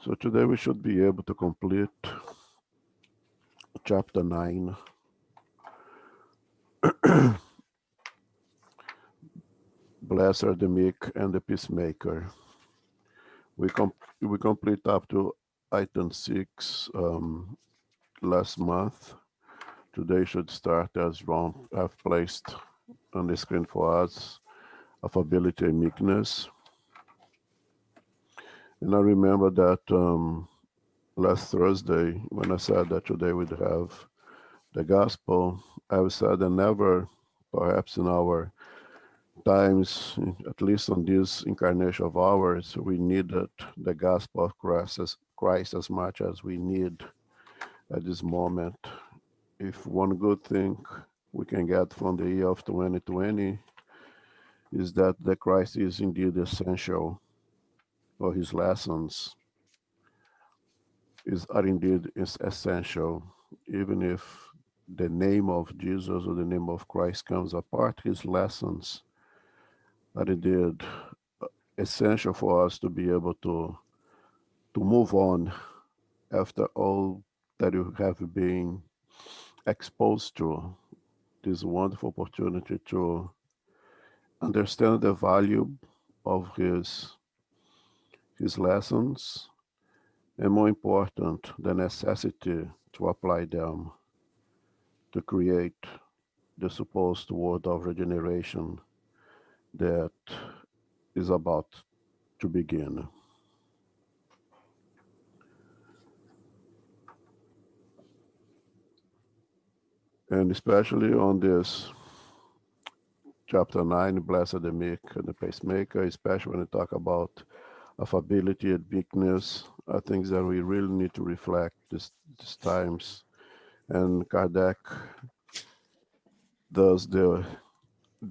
So today we should be able to complete chapter 9. Blessed are the meek and the peacemaker. We complete up to item 6 last month. Today should start as Ron have placed on the screen for us, Affability and Meekness. And I remember that last Thursday when I said that today we'd have the gospel, I said that never, perhaps in our times, at least on this incarnation of ours, we needed the gospel of Christ as much as we need at this moment. If one good thing we can get from the year of 2020 is that the Christ is indeed essential, or his lessons are indeed essential, even if the name of Jesus or the name of Christ comes apart, his lessons are indeed essential for us to be able to move on after all that you have been exposed to. This wonderful opportunity to understand the value of his lessons, and more important, the necessity to apply them to create the supposed world of regeneration that is about to begin. And especially on this chapter 9, Blessed the Meek and the Pacemaker, especially when we talk about affability and meekness, are things that we really need to reflect these times. And Kardec does the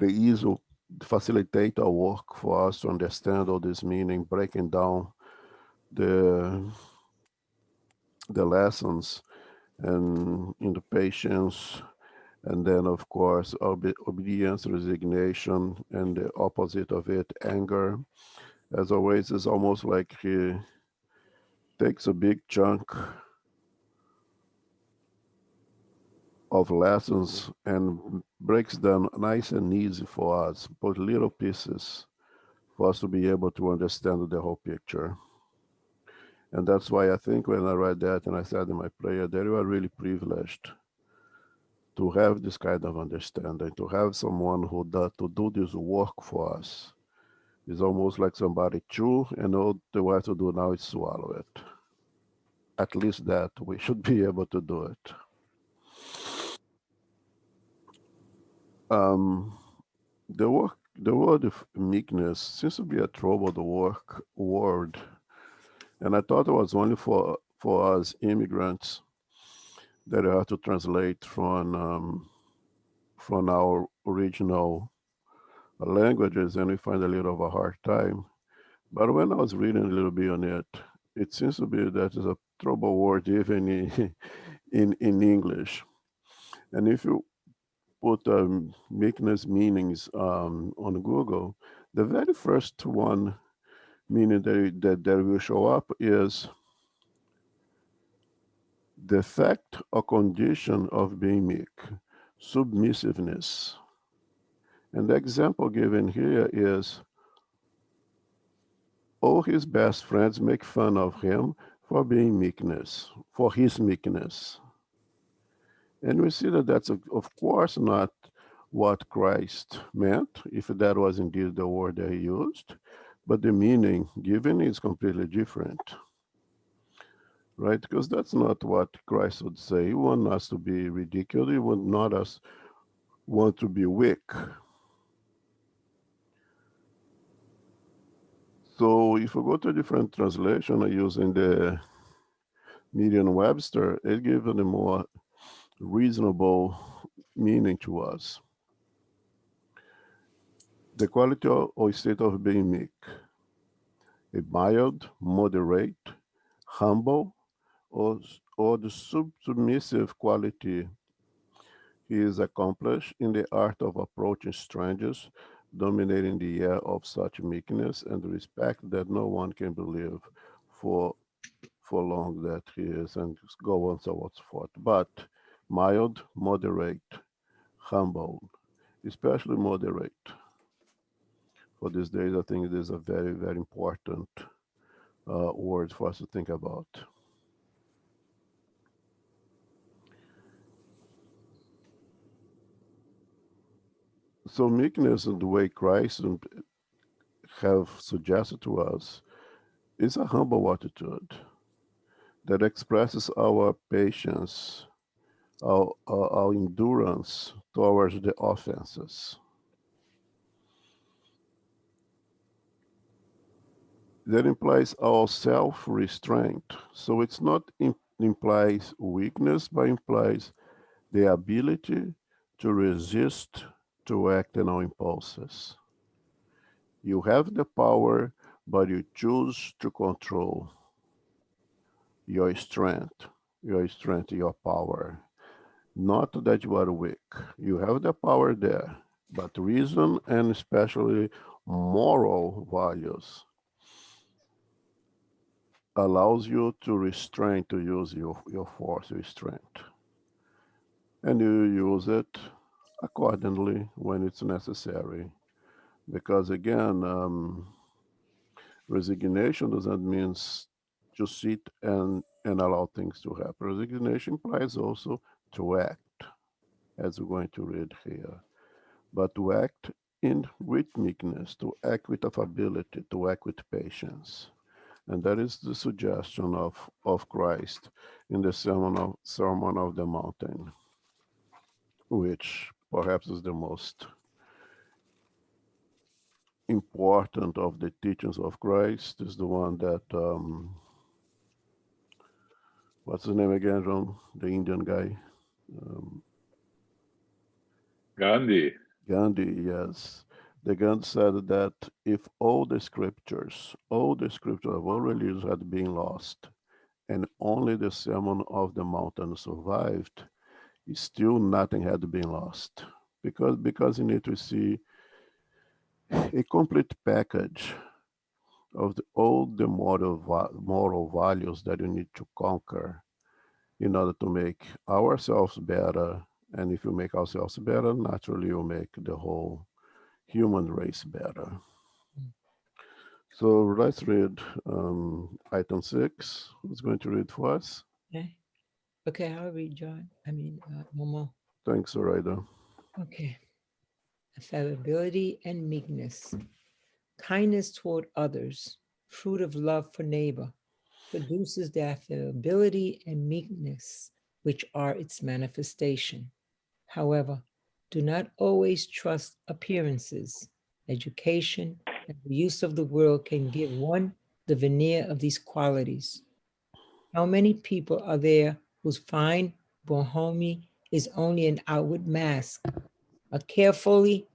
easel facilitate our work for us to understand all this meaning, breaking down the lessons and in the patience, and then of course obedience, resignation, and the opposite of it, anger. As always, it's almost like he takes a big chunk of lessons and breaks them nice and easy for us, put little pieces for us to be able to understand the whole picture. And that's why I think when I read that and I said in my prayer that we are really privileged to have this kind of understanding, to have someone who does to do this work for us. It's almost like somebody chew and all they have to do now is swallow it. At least that we should be able to do it. The word of meekness seems to be a troubled word, and I thought it was only for us immigrants that you have to translate from our original languages, and we find a little of a hard time. But when I was reading a little bit on it, it seems to be that it's a trouble word even in English. And if you put meekness meanings on Google, the very first one meaning that will show up is the fact or condition of being meek, submissiveness. And the example given here is all his best friends make fun of him for being meekness, for his meekness. And we see that that's, of course, not what Christ meant, if that was indeed the word that he used, but the meaning given is completely different, right? Because that's not what Christ would say. He wants us to be ridiculed. He would not us want to be weak. So if we go to a different translation using the Merriam-Webster, it gives a more reasonable meaning to us. The quality or state of being meek, a mild, moderate, humble, or the submissive quality. He is accomplished in the art of approaching strangers, dominating the air of such meekness and respect that no one can believe, for for long that he is, and go on so on so forth. But mild, moderate, humble, especially moderate. For these days, I think it is a very, very important word for us to think about. So meekness, and the way Christ have suggested to us, is a humble attitude that expresses our patience, our endurance towards the offenses. That implies our self-restraint. So it's not implies weakness, but implies the ability to resist, to act on our impulses. You have the power, but you choose to control your strength, your power. Not that you are weak. You have the power there, but reason and especially moral values allows you to restrain, to use your force, your strength. And you use it accordingly when it's necessary. Because again, resignation doesn't mean to sit and allow things to happen. Resignation implies also to act, as we're going to read here, but to act with meekness, to act with affability, to act with patience. And that is the suggestion of Christ in the Sermon of the Mountain, which perhaps is the most important of the teachings of Christ. Is the one that, what's his name again, John? The Indian guy? Um, Gandhi. Gandhi, yes. The Gandhi said that if all the scriptures of all religions had been lost, and only the Sermon of the Mountain survived, still nothing had been lost. Because you need to see a complete package of all the moral values that you need to conquer in order to make ourselves better. And if you make ourselves better, naturally you make the whole human race better. Mm. So let's read item 6. Who's going to read for us? Okay. Okay, I'll read John. Momo. Thanks, Zoraida. Okay. Affability and meekness. Kindness toward others, fruit of love for neighbor, produces the affability and meekness, which are its manifestation. However, do not always trust appearances. Education and the use of the world can give one the veneer of these qualities. How many people are there whose fine bonhomie is only an outward mask, a carefully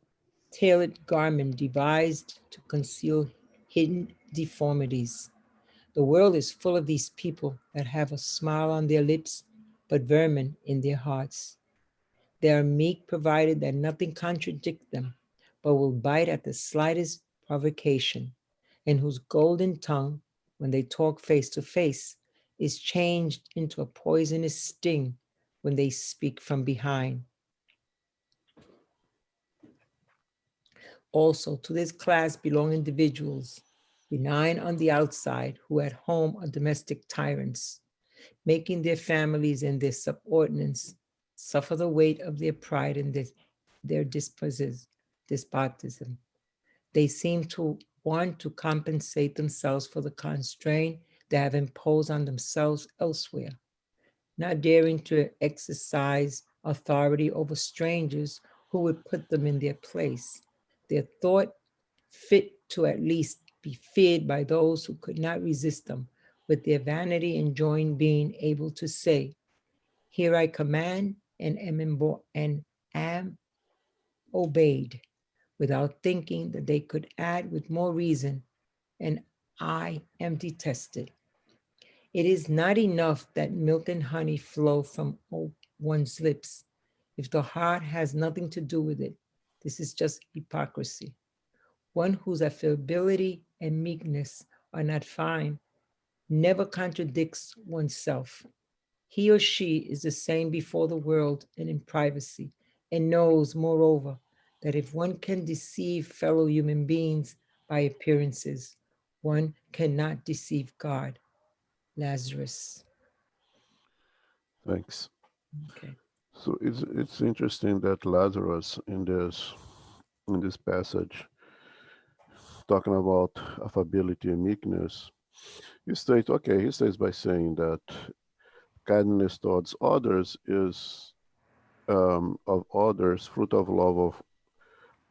tailored garment devised to conceal hidden deformities? The world is full of these people that have a smile on their lips, but vermin in their hearts. They are meek provided that nothing contradicts them, but will bite at the slightest provocation, and whose golden tongue, when they talk face to face, is changed into a poisonous sting when they speak from behind. Also, to this class belong individuals, benign on the outside, who at home are domestic tyrants, making their families and their subordinates suffer the weight of their pride and their despotism. They seem to want to compensate themselves for the constraint they have imposed on themselves elsewhere, not daring to exercise authority over strangers who would put them in their place. Their thought fit to at least be feared by those who could not resist them, with their vanity enjoying being able to say, "Here I command and am obeyed," without thinking that they could add with more reason, "and I am detested." It is not enough that milk and honey flow from one's lips if the heart has nothing to do with it. This is just hypocrisy. One whose affability and meekness are not fine never contradicts oneself. He or she is the same before the world and in privacy, and knows, moreover, that if one can deceive fellow human beings by appearances, one cannot deceive God. Lazarus. Thanks. Okay. So it's interesting that Lazarus in this passage, talking about affability and meekness, he states by saying that kindness towards others is of others, fruit of love of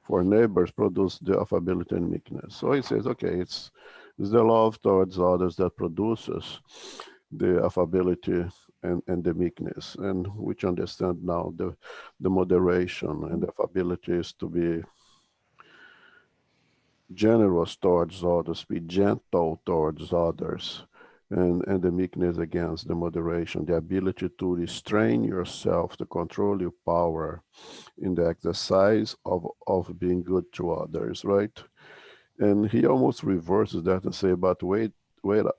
for neighbors produce the affability and meekness. So he says, okay, it's the love towards others that produces the affability and the meekness. And which understand now the moderation and the affability is to be generous towards others, be gentle towards others. And the meekness against the moderation, the ability to restrain yourself, to control your power in the exercise of being good to others, right? And he almost reverses that and say, but wait up.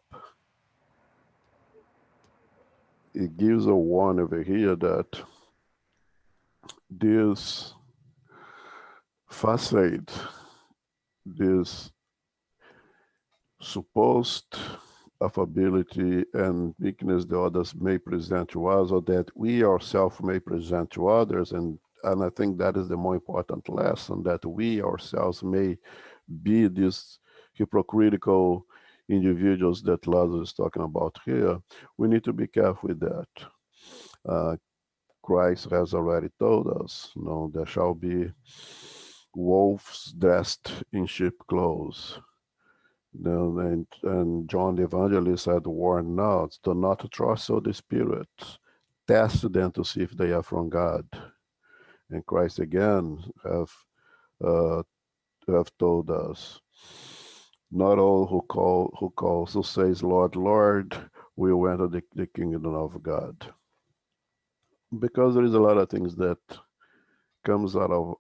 He gives a warning over here that this facade, this supposed affability and meekness the others may present to us, or that we ourselves may present to others, and I think that is the more important lesson, that we ourselves may be these hypocritical individuals that Lazarus is talking about here. We need to be careful with that. Uh, Christ has already told us, there shall be wolves dressed in sheep clothes. And John the Evangelist had warned us to not trust all the spirits, test them to see if they are from God. And Christ again uh, have told us, not all who says Lord, Lord, will enter the kingdom of God. Because there is a lot of things that comes out of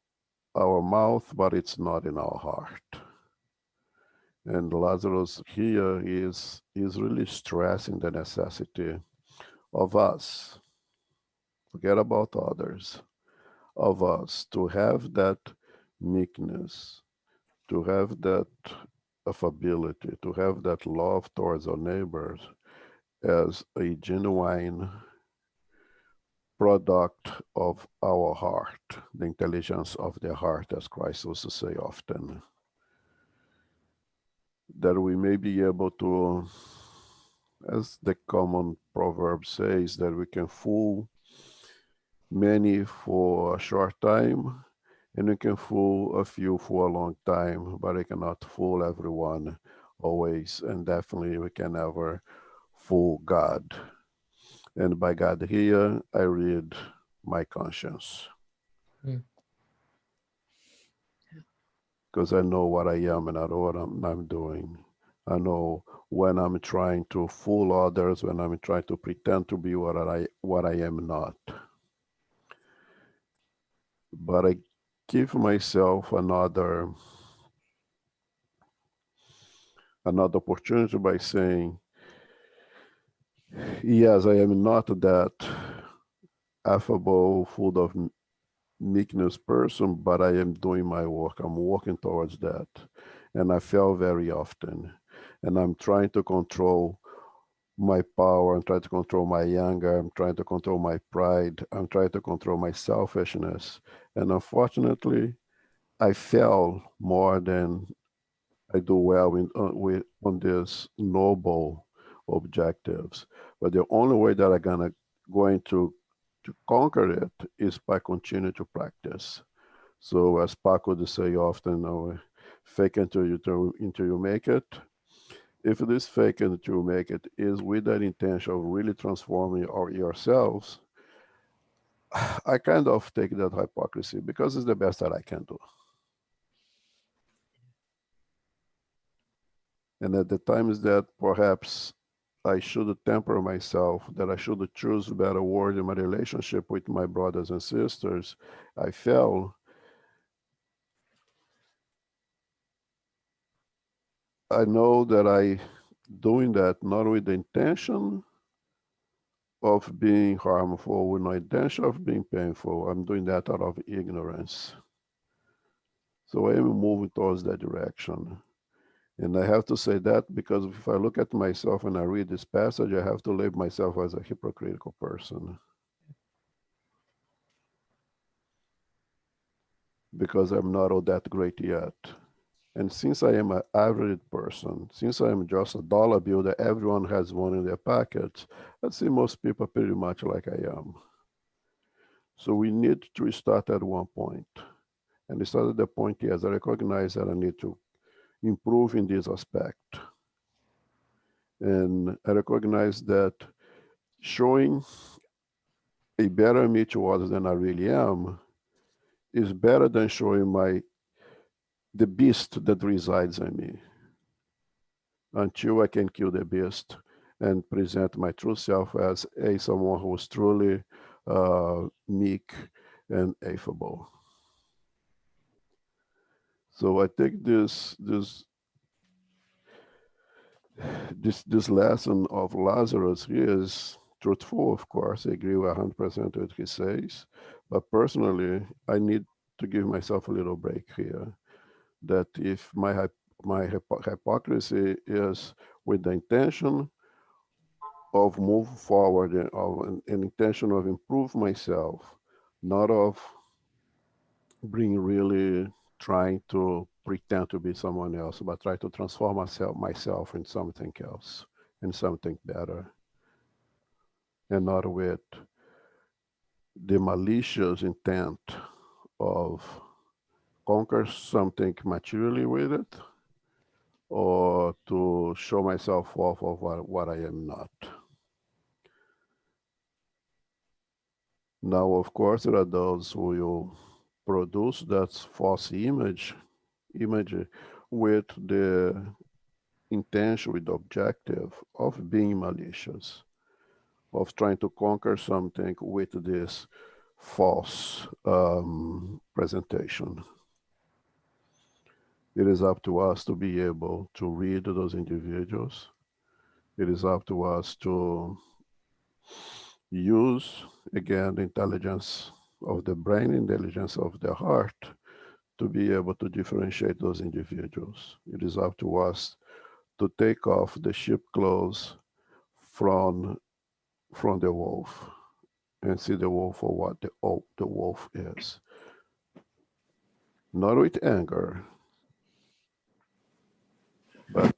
our mouth, but it's not in our heart. And Lazarus here is really stressing the necessity of us, forget about others, of us to have that meekness, to have that affability, to have that love towards our neighbors as a genuine product of our heart, the intelligence of the heart, as Christ used to say often, that we may be able to, as the common proverb says, that we can fool many for a short time, and we can fool a few for a long time, but we cannot fool everyone always, and definitely we can never fool God. And by God here, I read my conscience, Mm. because I know what I am and I know what I'm doing. I know when I'm trying to fool others, when I'm trying to pretend to be what I am not. But I give myself another opportunity by saying, yes, I am not that affable, full of meekness person, but I am doing my work. I'm working towards that. And I fail very often. And I'm trying to control my power. I'm trying to control my anger. I'm trying to control my pride. I'm trying to control my selfishness. And unfortunately, I fail more than I do well on these noble objectives. But the only way that I'm going to conquer it is by continuing to practice. So as Paco would say often, fake until you make it. If this fake until you make it is with that intention of really transforming yourselves, I kind of take that hypocrisy because it's the best that I can do. And at the times that perhaps I should temper myself, that I should choose better word in my relationship with my brothers and sisters, I fail. I know that doing that not with the intention of being harmful, with no intention of being painful. I'm doing that out of ignorance. So I am moving towards that direction. And I have to say that because if I look at myself and I read this passage, I have to label myself as a hypocritical person because I'm not all that great yet. And since I am an average person, since I am just a dollar bill that everyone has one in their pocket, I see most people pretty much like I am. So we need to start at one point. And I started the point is I recognize that I need to improve in this aspect. And I recognize that showing a better me to others than I really am is better than showing the beast that resides in me until I can kill the beast and present my true self as a someone who is truly meek and affable. So I think this lesson of Lazarus is truthful, of course. I agree 100% with what he says. But personally, I need to give myself a little break here. That if hypocrisy is with the intention of move forward and of an intention of improve myself, not of being really trying to pretend to be someone else, but try to transform myself in something else, in something better, and not with the malicious intent of conquer something materially with it or to show myself off of what I am not. Now, of course, there are those who will produce that false image with the intention, with the objective of being malicious, of trying to conquer something with this false presentation. It is up to us to be able to read those individuals. It is up to us to use, again, the intelligence of the brain, intelligence of the heart, to be able to differentiate those individuals. It is up to us to take off the sheep clothes from the wolf and see the wolf for what the wolf is. Not with anger, but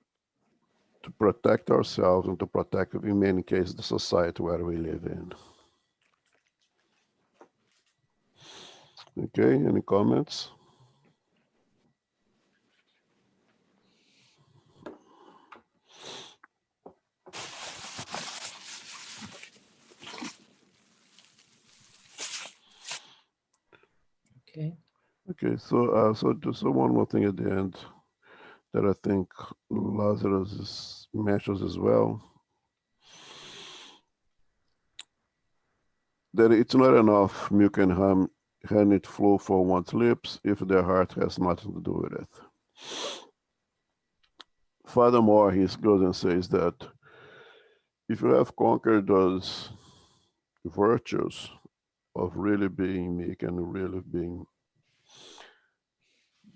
to protect ourselves and to protect, in many cases, the society where we live in. Okay, any comments? Okay. Okay, so one more thing at the end that I think Lazarus mentions as well, that it's not enough milk and honey to flow from one's lips if their heart has nothing to do with it. Furthermore, he goes and says that if you have conquered those virtues of really being meek and really being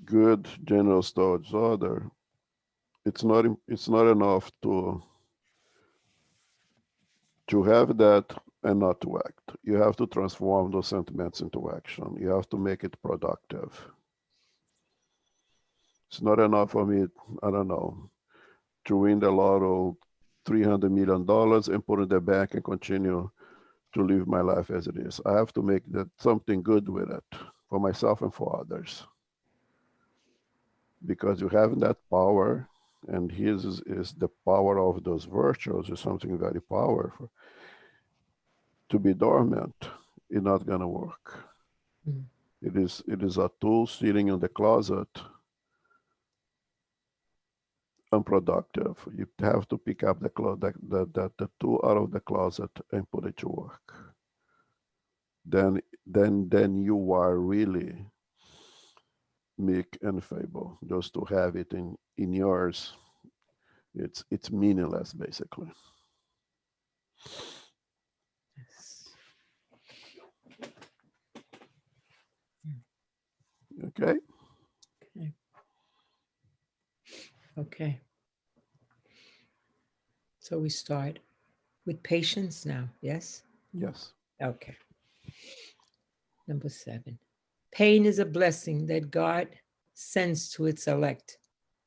good, generous towards other, it's not enough to have that and not to act. You have to transform those sentiments into action. You have to make it productive. It's not enough for me, I don't know, to win the lotto $300 million and put it in the bank and continue to live my life as it is. I have to make that something good with it for myself and for others. Because you have that power, and his is the power of those virtues is something very powerful. To be dormant is not going to work. Mm. It is a tool sitting in the closet, unproductive. You have to pick up the tool out of the closet and put it to work. Then you are really meek and fable. Just to have it in yours It's meaningless basically. Yes. Okay. Okay. Okay. So we start with patience now. Yes. Yes. Okay. Number 7. Pain is a blessing that God sends to its elect.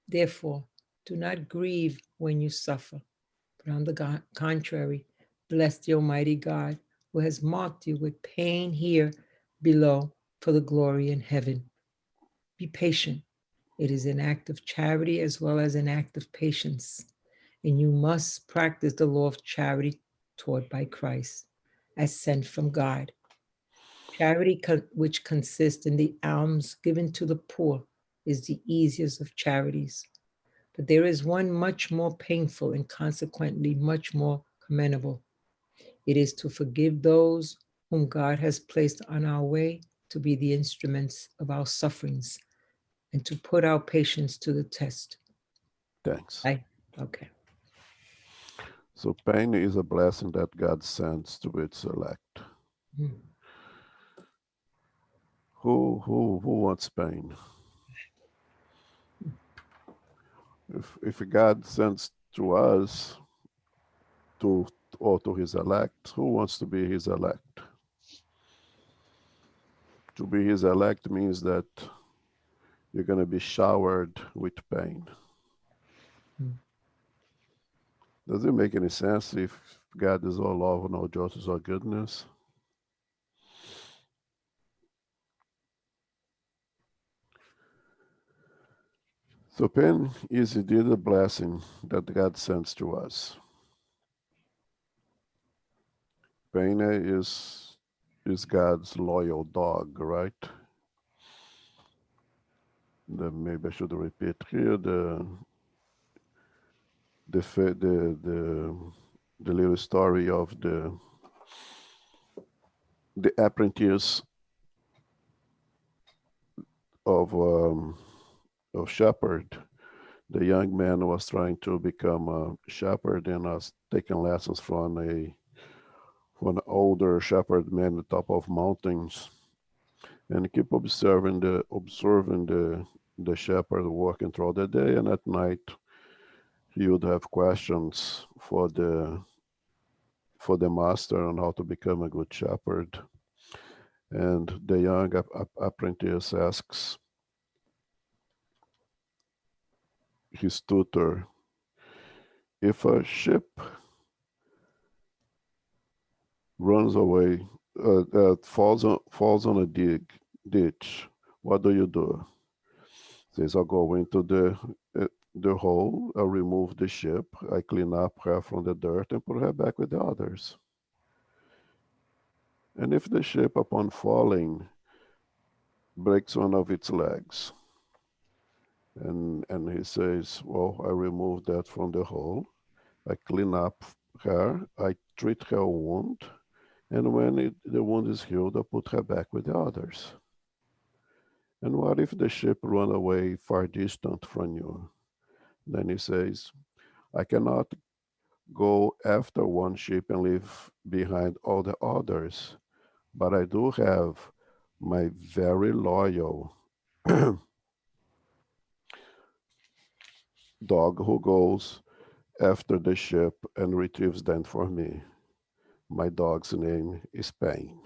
Therefore, do not grieve when you suffer, but on the contrary, bless the Almighty God who has marked you with pain here below for the glory in heaven. Be patient. It is an act of charity as well as an act of patience. And you must practice the law of charity taught by Christ as sent from God. Charity, which consists in the alms given to the poor, is the easiest of charities. But there is one much more painful and consequently much more commendable. It is to forgive those whom God has placed on our way to be the instruments of our sufferings and to put our patience to the test. Thanks. I, okay. So pain is a blessing that God sends to its elect. Hmm. Who wants pain? If God sends to us to or to his elect, who wants to be his elect? To be his elect means that you're going to be showered with pain. Hmm. Does it make any sense if God is all love and all justice, all goodness? So pain is indeed a blessing that God sends to us. Pain is God's loyal dog, right? Maybe I should repeat here the the little story of the apprentice of shepherd. The young man was trying to become a shepherd and was taking lessons from an older shepherd man at the top of mountains, and keep observing the shepherd working throughout the day, and at night he would have questions for the master on how to become a good shepherd. And the young apprentice asks his tutor, if a ship runs away, falls on a ditch, what do you do? Says, I'll go into the hole, I'll remove the ship, I clean up her from the dirt and put her back with the others. And if the ship, upon falling, breaks one of its legs, and he says, well, I remove that from the hole, I clean up her, I treat her wound, and when the wound is healed, I put her back with the others. And what if the ship run away far distant from you? Then he says, I cannot go after one ship and leave behind all the others, but I do have my very loyal dog who goes after the ship and retrieves them for me. My dog's name is Pain.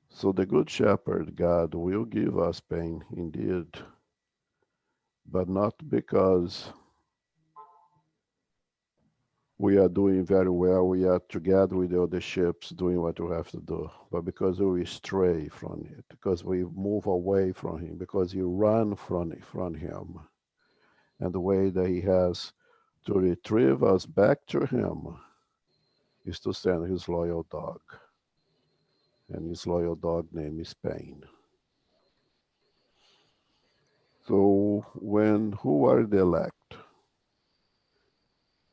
So the Good Shepherd, God, will give us pain indeed, but not because we are doing very well, we are together with the other ships doing what we have to do, but because we stray from it, because we move away from him, because you run from him. And the way that he has to retrieve us back to him is to send his loyal dog. And his loyal dog name is Pain. So who are the elect?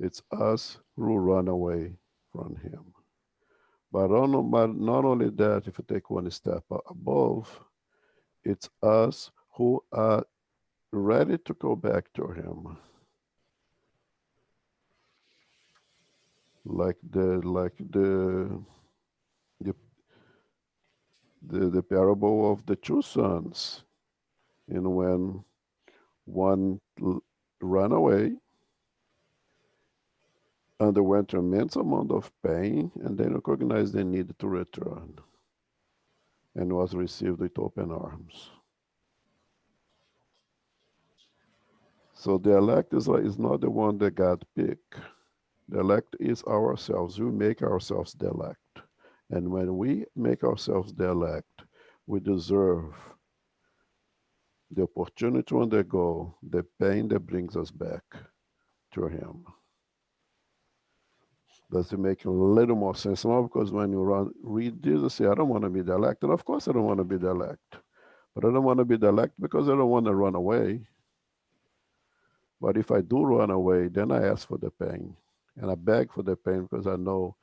It's us who run away from him. But not only that, if you take one step above, it's us who are ready to go back to him, like the the parable of the two sons, and when one ran away, underwent immense amount of pain, and then recognized the need to return, and was received with open arms. So the elect is not the one that God picked. The elect is ourselves. We make ourselves the elect. And when we make ourselves the elect, we deserve the opportunity to undergo the pain that brings us back to Him. Does it make a little more sense now? Because when you read this, you say, I don't want to be the elect. And of course, I don't want to be the elect. But I don't want to be the elect because I don't want to run away. But if I do run away, then I ask for the pain. And I beg for the pain because I know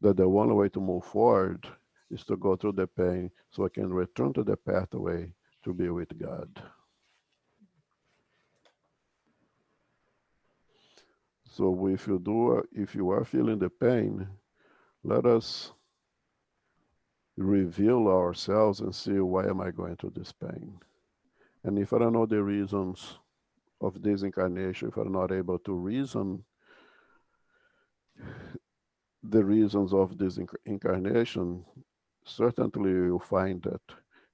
that the only way to move forward is to go through the pain so I can return to the pathway to be with God. So if you are feeling the pain, let us reveal ourselves and see, why am I going through this pain? And if I don't know the reasons of this incarnation, if I'm not able to reason the reasons of this incarnation, certainly you'll find that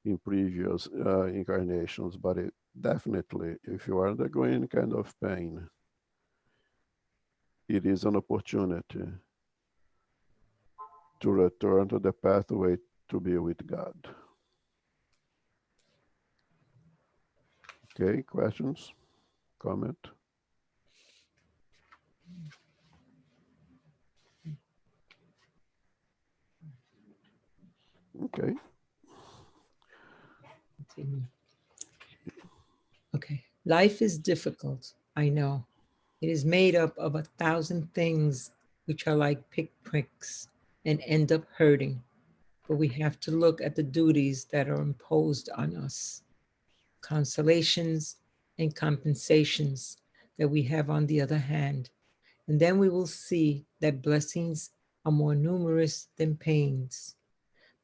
in previous incarnations, but definitely, if you are undergoing any kind of pain, it is an opportunity to return to the pathway to be with God. Okay, questions, comment? Okay. Continue. Okay. Life is difficult, I know. It is made up of 1,000 things which are like pinpricks and end up hurting. But we have to look at the duties that are imposed on us, consolations and compensations that we have on the other hand. And then we will see that blessings are more numerous than pains.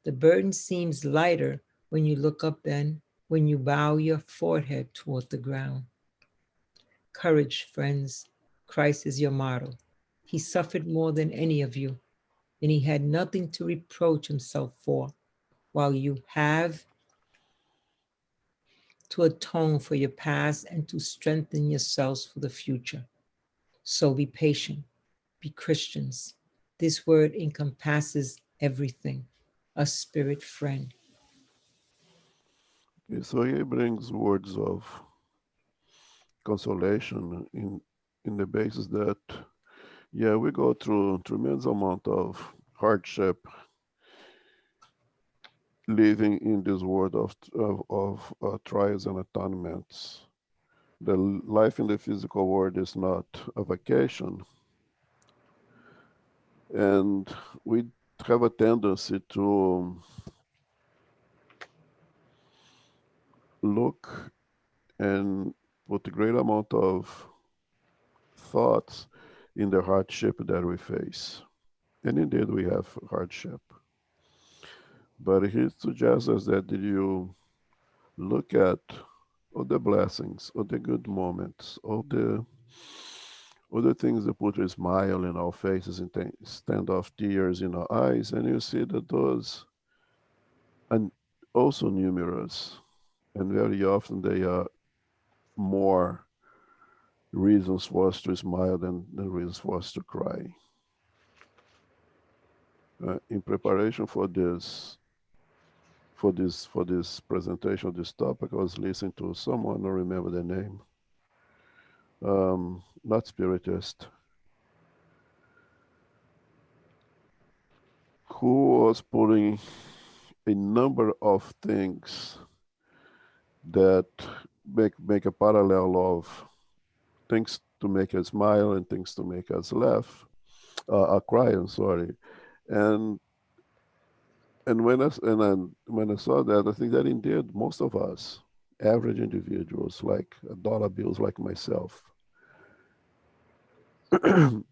The burden seems lighter when you look up than when you bow your forehead toward the ground. Courage, friends. Christ is your model. He suffered more than any of you, and he had nothing to reproach himself for, while you have to atone for your past and to strengthen yourselves for the future. So be patient, be Christians. This word encompasses everything. A spirit friend. Okay, so he brings words of consolation in the basis that, yeah, we go through tremendous amount of hardship living in this world of trials and atonements. The life in the physical world is not a vacation, and we have a tendency to look and put a great amount of thoughts in the hardship that we face. And indeed, we have hardship. But he suggests us that you look at all the blessings, all the good moments, all the things that put a smile in our faces instead of tears in our eyes, and you see that those are also numerous, and very often they are more reasons for us to smile than reasons for us to cry. In preparation for this presentation, this topic, I was listening to someone, I don't remember the name, not Spiritist, who was putting a number of things that make a parallel of things to make us smile and things to make us laugh, cry. I'm sorry, and when I saw that, I think that indeed most of us average individuals like dollar bills like myself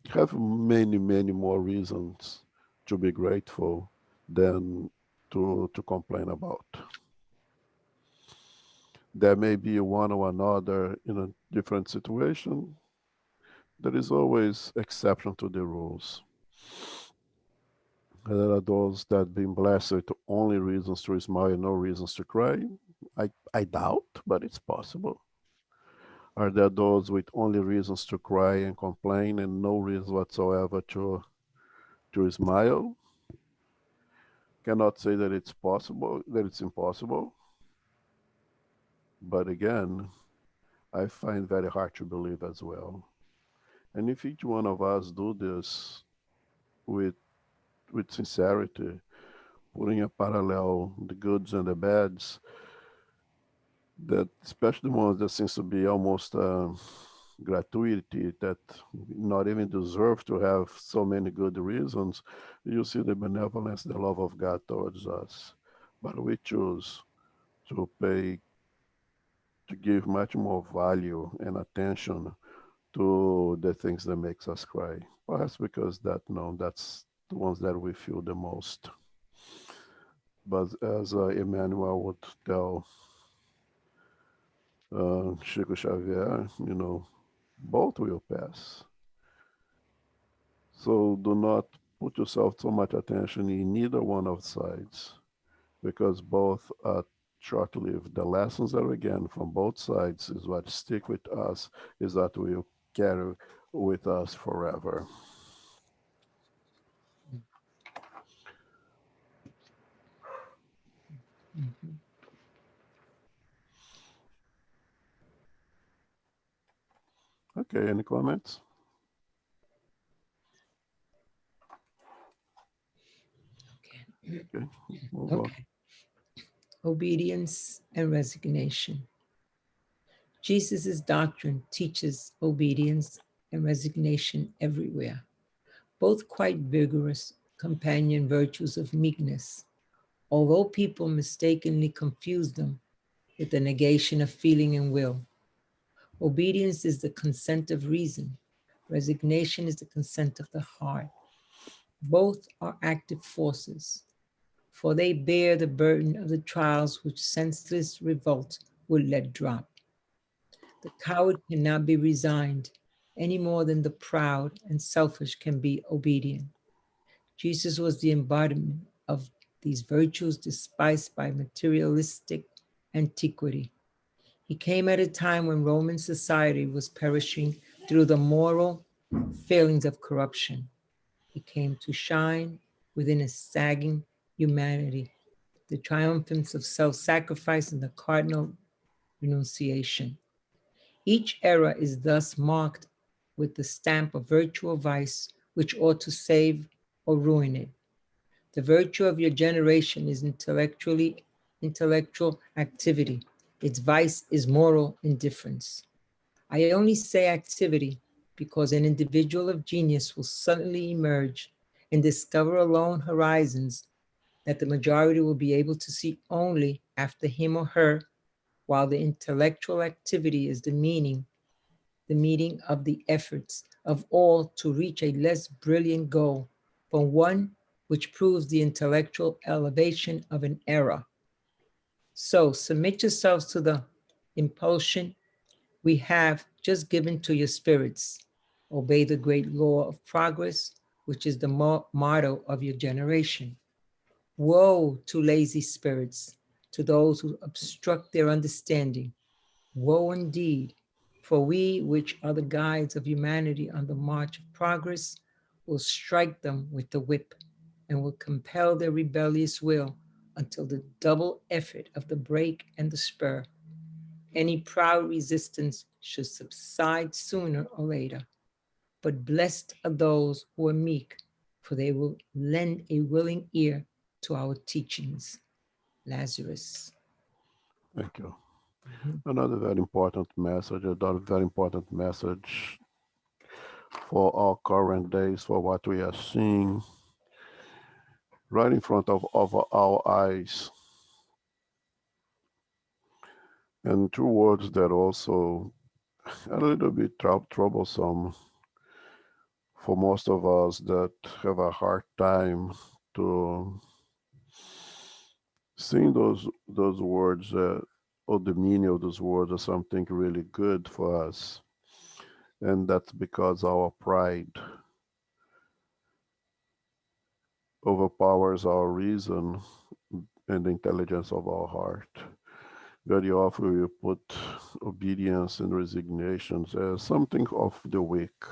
have many, many more reasons to be grateful than to complain about. There may be one or another in a different situation. There is always exception to the rules. And there are those that being blessed with only reasons to smile and no reasons to cry. I doubt, but it's possible. Are there those with only reasons to cry and complain and no reason whatsoever to smile? Cannot say that it's possible, that it's impossible. But again, I find very hard to believe as well. And if each one of us do this with sincerity, putting a parallel the goods and the bads, that especially the ones that seems to be almost gratuity that not even deserve to have so many good reasons, you see the benevolence, the love of God towards us. But we choose to pay, to give much more value and attention to the things that makes us cry. Perhaps because that no, that's the ones that we feel the most. But as Emmanuel would tell Chico Xavier, both will pass. So do not put yourself so much attention in neither one of the sides because both are short-lived. The lessons that we gain from both sides is what stick with us, is that we will carry with us forever. Mhm. Okay, any comments? Okay. Okay, move on. Okay. Obedience and resignation. Jesus' doctrine teaches obedience and resignation everywhere, both quite vigorous companion virtues of meekness, although people mistakenly confuse them with the negation of feeling and will. Obedience is the consent of reason, resignation is the consent of the heart. Both are active forces, for they bear the burden of the trials which senseless revolt would let drop. The coward cannot be resigned any more than the proud and selfish can be obedient. Jesus was the embodiment of these virtues despised by materialistic antiquity. He came at a time when Roman society was perishing through the moral failings of corruption. He came to shine within a sagging humanity, the triumphance of self sacrifice and the cardinal renunciation. Each era is thus marked with the stamp of virtue or vice, which ought to save or ruin it. The virtue of your generation is intellectual activity. Its vice is moral indifference. I only say activity because an individual of genius will suddenly emerge and discover alone horizons that the majority will be able to see only after him or her, while the intellectual activity is the meeting of the efforts of all to reach a less brilliant goal from one which proves the intellectual elevation of an era. So submit yourselves to the impulsion we have just given to your spirits. Obey the great law of progress, which is the motto of your generation. Woe to lazy spirits, to those who obstruct their understanding. Woe indeed, for we, which are the guides of humanity on the march of progress, will strike them with the whip and will compel their rebellious will until the double effort of the brake and the spur. Any proud resistance should subside sooner or later. But blessed are those who are meek, for they will lend a willing ear to our teachings. Lazarus. Thank you. Mhm. Another very important message, another very important message for our current days, for what we are seeing right in front of our eyes. And two words that also a little bit troublesome for most of us that have a hard time to seeing those words or the meaning of those words as something really good for us, and that's because our pride overpowers our reason and the intelligence of our heart. Very often we put obedience and resignations as something of the weak,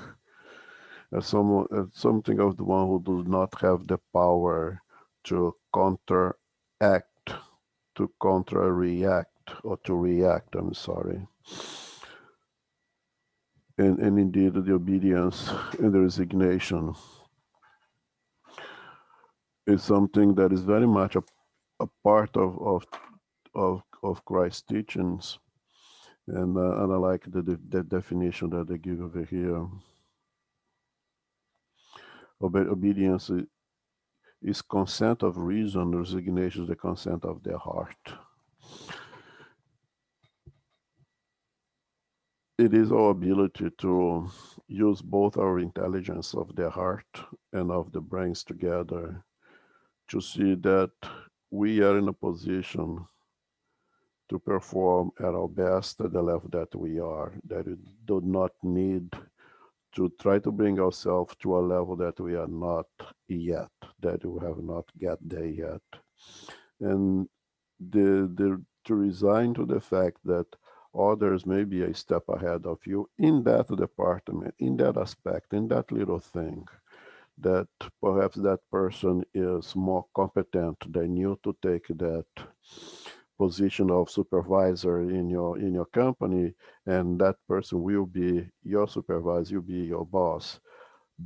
as something of the one who does not have the power to counteract, to contra-react, or to react, I'm sorry. And indeed, the obedience and the resignation is something that is very much a part of Christ's teachings. And I like the definition that they give over here. Obedience is consent of reason, resignation is the consent of the heart. It is our ability to use both our intelligence of the heart and of the brains together to see that we are in a position to perform at our best at the level that we are, that we do not need to try to bring ourselves to a level that we are not yet, that we have not get there yet. And to resign to the fact that others may be a step ahead of you in that department, in that aspect, in that little thing, that perhaps that person is more competent than you to take that position of supervisor in your company, and that person will be your supervisor, will be your boss,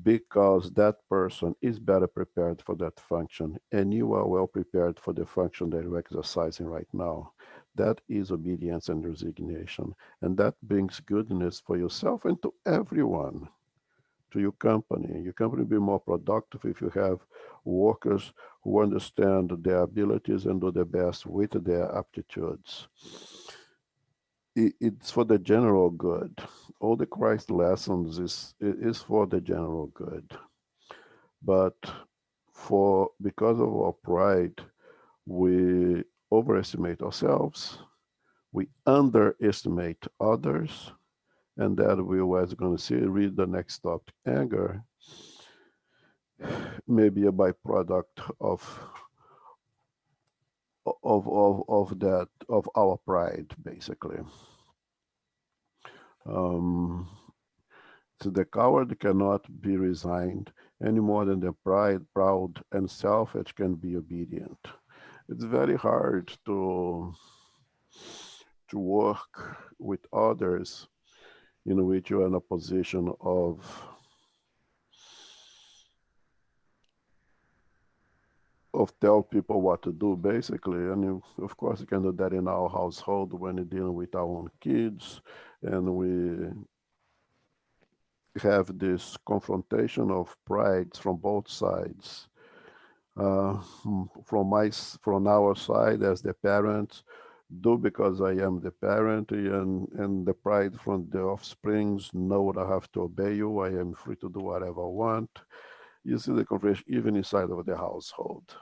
because that person is better prepared for that function and you are well prepared for the function that you're exercising right now. That is obedience and resignation, and that brings goodness for yourself and to everyone, to your company. Your company will be more productive if you have workers who understand their abilities and do the best with their aptitudes. It's for the general good. All the Christ lessons is for the general good. But for because of our pride, we overestimate ourselves, we underestimate others, and that we were going to see, read the next topic, anger, may be a byproduct of our pride, basically. Um, so the coward cannot be resigned any more than the proud, and selfish can be obedient. It's very hard to work with others in which you're in a position of tell people what to do, basically. And of course, you can do that in our household when you're dealing with our own kids, and we have this confrontation of prides from both sides. Uh, from our side as the parents, do because I am the parent, and the pride from the offsprings, no, I have to obey you. I am free to do whatever I want. You see the confrontation even inside of the household.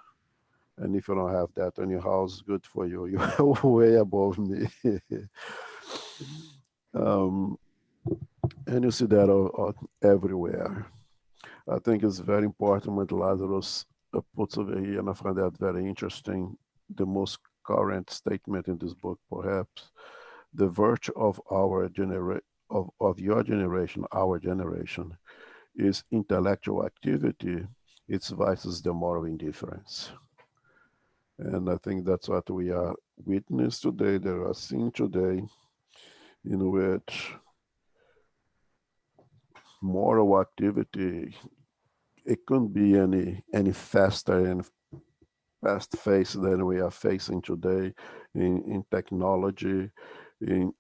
And if you don't have that in your house, good for you. You're way above me. um, and you see that everywhere. I think it's very important what Lazarus puts over here, and I find that very interesting. The most current statement in this book, perhaps, the virtue of of your generation, our generation, is intellectual activity. Its vice is the moral indifference. And I think that's what we are witness today. There are seen today in which moral activity, it couldn't be any faster and fast face than we are facing today in technology, in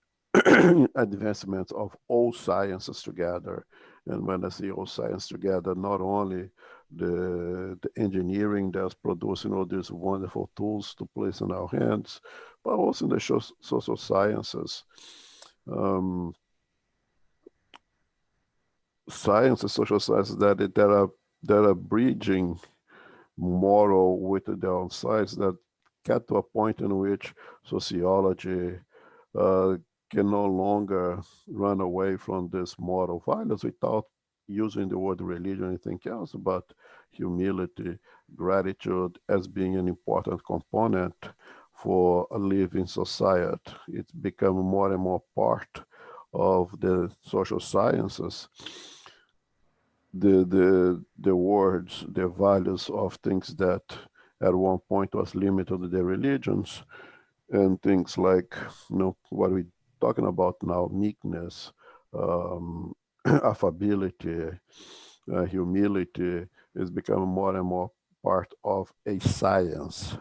advancements of all sciences together. And when I see all science together, not only the engineering that's producing all these wonderful tools to place in our hands, but also in the social sciences. Um, Science and social sciences that are bridging moral with the downsides that get to a point in which sociology uh, can no longer run away from this moral violence without using the word religion or anything else, but humility, gratitude as being an important component for a living society. It's become more and more part of the social sciences, the words, the values of things that at one point was limited to the religions, and things like, what we're talking about now, meekness, um, affability, humility is becoming more and more part of a science,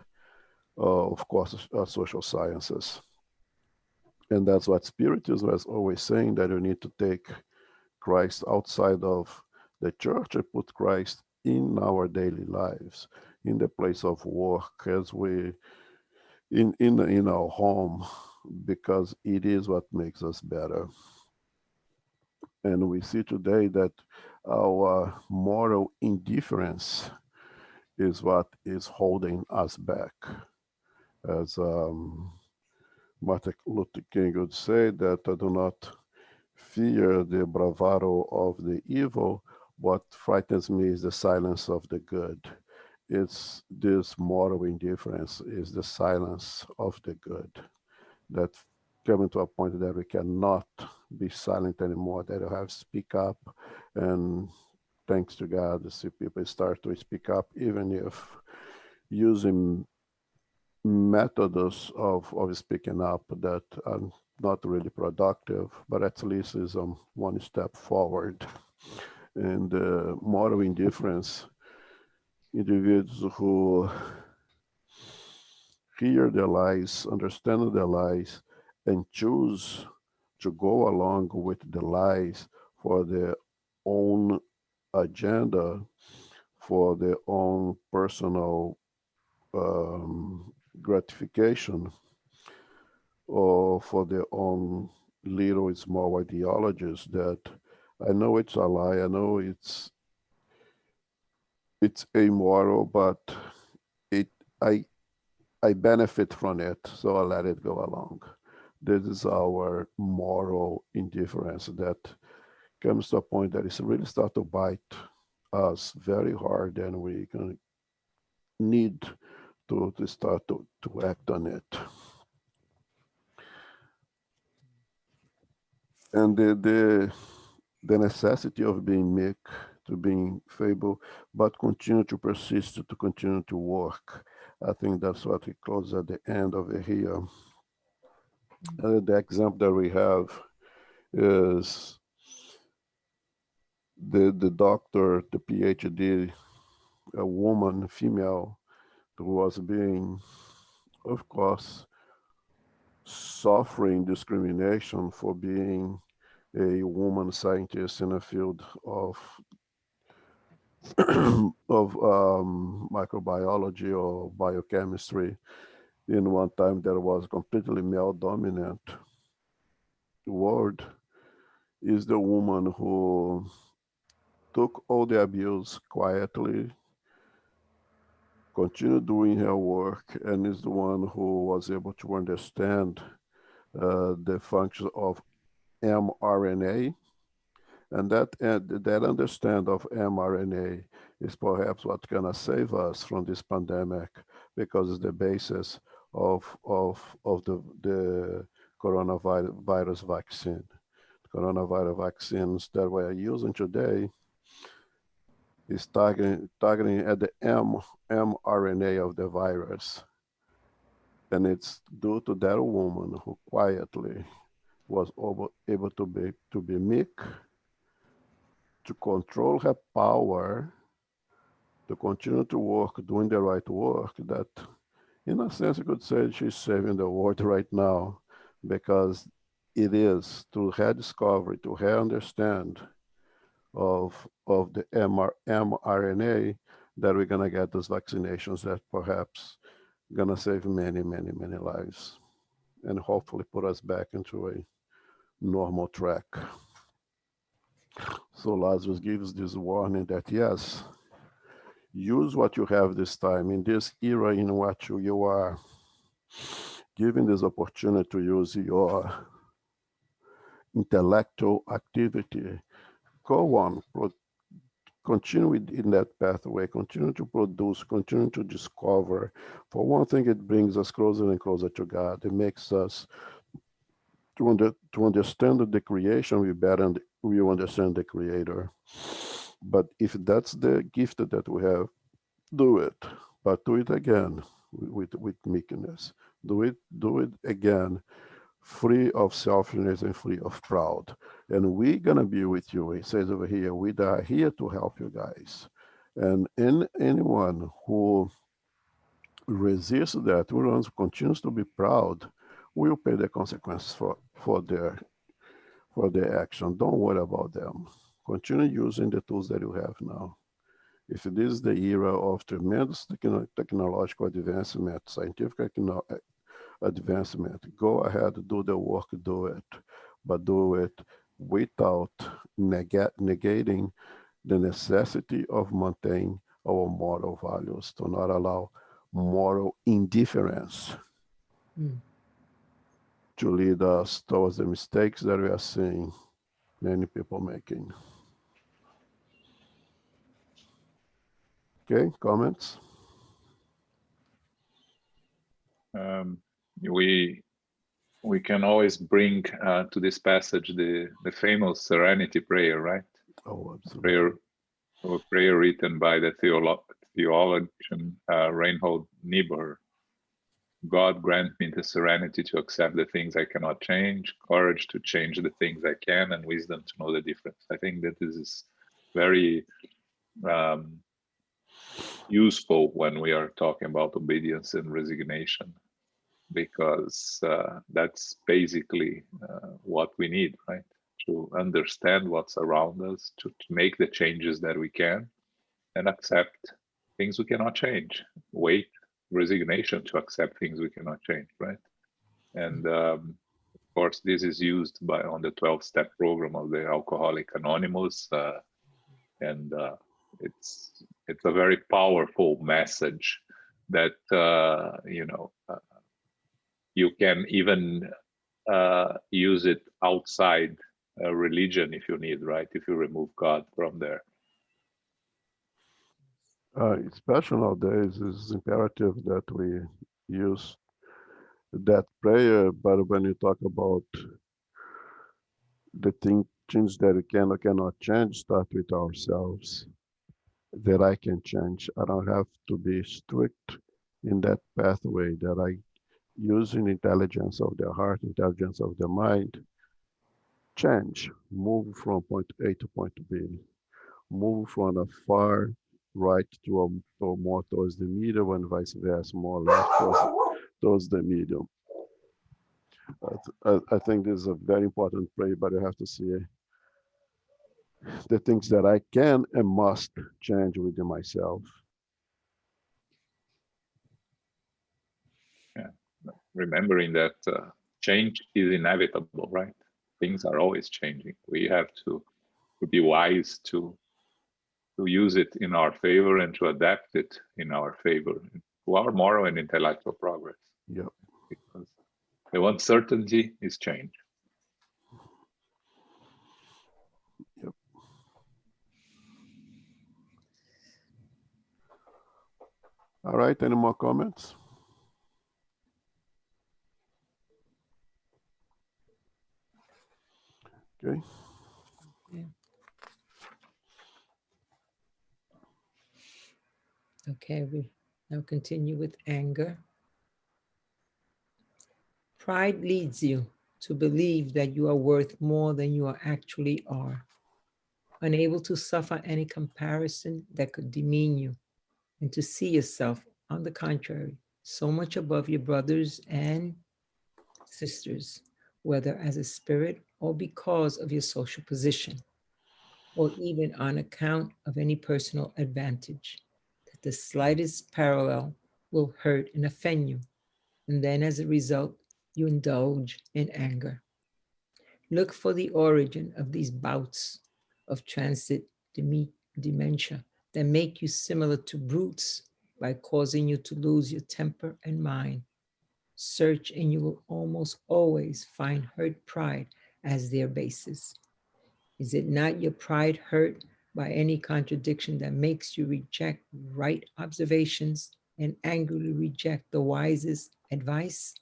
of course, social sciences. And that's what Spiritism was always saying, that you need to take Christ outside of the church and put Christ in our daily lives, in the place of work, as we in our home, because it is what makes us better. And we see today that our moral indifference is what is holding us back. As Martin Luther King would say, that I do not fear the bravado of the evil. What frightens me is the silence of the good. It's this moral indifference, is the silence of the good, that coming to a point that we cannot be silent anymore, that you have to speak up. And thanks to God, the see people start to speak up, even if using methods of speaking up that are not really productive, but at least is one step forward. And moral indifference, individuals who hear their lies, understand their lies, and choose to go along with the lies for their own agenda, for their own personal gratification, or for their own little and small ideologies that I know it's a lie, I know it's amoral, but it I I benefit from it, so I let it go along. This is our moral indifference that comes to a point that it's really start to bite us very hard, and we can need to start to act on it. And the necessity of being meek, to being feeble, but continue to persist, to continue to work. I think that's what he closes at the end of it here. The example that we have is the doctor, the PhD, a woman, female, who was being, of course, suffering discrimination for being a woman scientist in a field of microbiology or biochemistry. In one time, there was a completely male dominant world. Is the woman who took all the abuse quietly, continued doing her work, and is the one who was able to understand the function of mRNA. And that understand of mRNA is perhaps what gonna save us from this pandemic, because it's the basis of the coronavirus vaccine. Coronavirus vaccines that we're using today is targeting at the mRNA of the virus. And it's due to that woman who quietly was able to be meek, to control her power, to continue to work, doing the right work, that in a sense you could say she's saving the world right now, because it is through her discovery, to her understand of the mRNA that we're gonna get those vaccinations that perhaps gonna save many, many, many lives and hopefully put us back into a normal track. So Lazarus gives this warning that yes, use what you have this time in this era in which you are given this opportunity to use your intellectual activity. Go on, continue in that pathway, continue to produce, continue to discover. For one thing, it brings us closer and closer to God. It makes us to understand the creation, we better we understand the Creator. But if that's the gift that we have, do it. But do it again with meekness. Do it again, free of selfishness and free of pride. And we're gonna be with you. It says over here, we are here to help you guys. And anyone who resists that, who continues to be proud, will pay the consequences for their action. Don't worry about them. Continue using the tools that you have now. If this is the era of tremendous technological advancement, scientific advancement, go ahead, do the work, do it. But do it without negating the necessity of maintaining our moral values, to not allow moral indifference Mm. to lead us towards the mistakes that we are seeing many people making. Okay, comments? Um, we we can always bring to this passage the famous Serenity prayer, right? Oh, absolutely. Prayer, a prayer written by the theologian Reinhold Niebuhr. God grant me the serenity to accept the things I cannot change, courage to change the things I can, and wisdom to know the difference. I think that this is very um, useful when we are talking about obedience and resignation, because that's basically what we need, right? To understand what's around us, to make the changes that we can, and accept things we cannot change. Wait, resignation to accept things we cannot change, right? And of course, this is used by on the 12-step program of the Alcoholic Anonymous, and it's a very powerful message that you can even use it outside religion if you need, right? If you remove God from there. Especially nowadays, it's imperative that we use that prayer, but when you talk about the things that we can or cannot change, start with ourselves. That I can change. I don't have to be strict in that pathway, that I using intelligence of the heart, intelligence of the mind, change, move from point A to point B, move from a far right to more towards the middle, and vice versa, more left towards the medium. I think this is a very important prayer, but I have to see the things that I can and must change within myself. Yeah, remembering that change is inevitable, right? Things are always changing. We have to be wise to use it in our favor and to adapt it in our favor to our moral and intellectual progress. Yep. Because the uncertainty is change. Yep. All right. Any more comments? Okay. Yeah. Okay, we now continue with anger. Pride leads you to believe that you are worth more than you actually are, unable to suffer any comparison that could demean you, and to see yourself, on the contrary, so much above your brothers and sisters, whether as a spirit or because of your social position. or even on account of any personal advantage, that the slightest parallel will hurt and offend you, and then as a result, you indulge in anger. Look for the origin of these bouts of transit dementia that make you similar to brutes by causing you to lose your temper and mind. Search and you will almost always find hurt pride as their basis. Is it not your pride hurt by any contradiction that makes you reject right observations and angrily reject the wisest advice?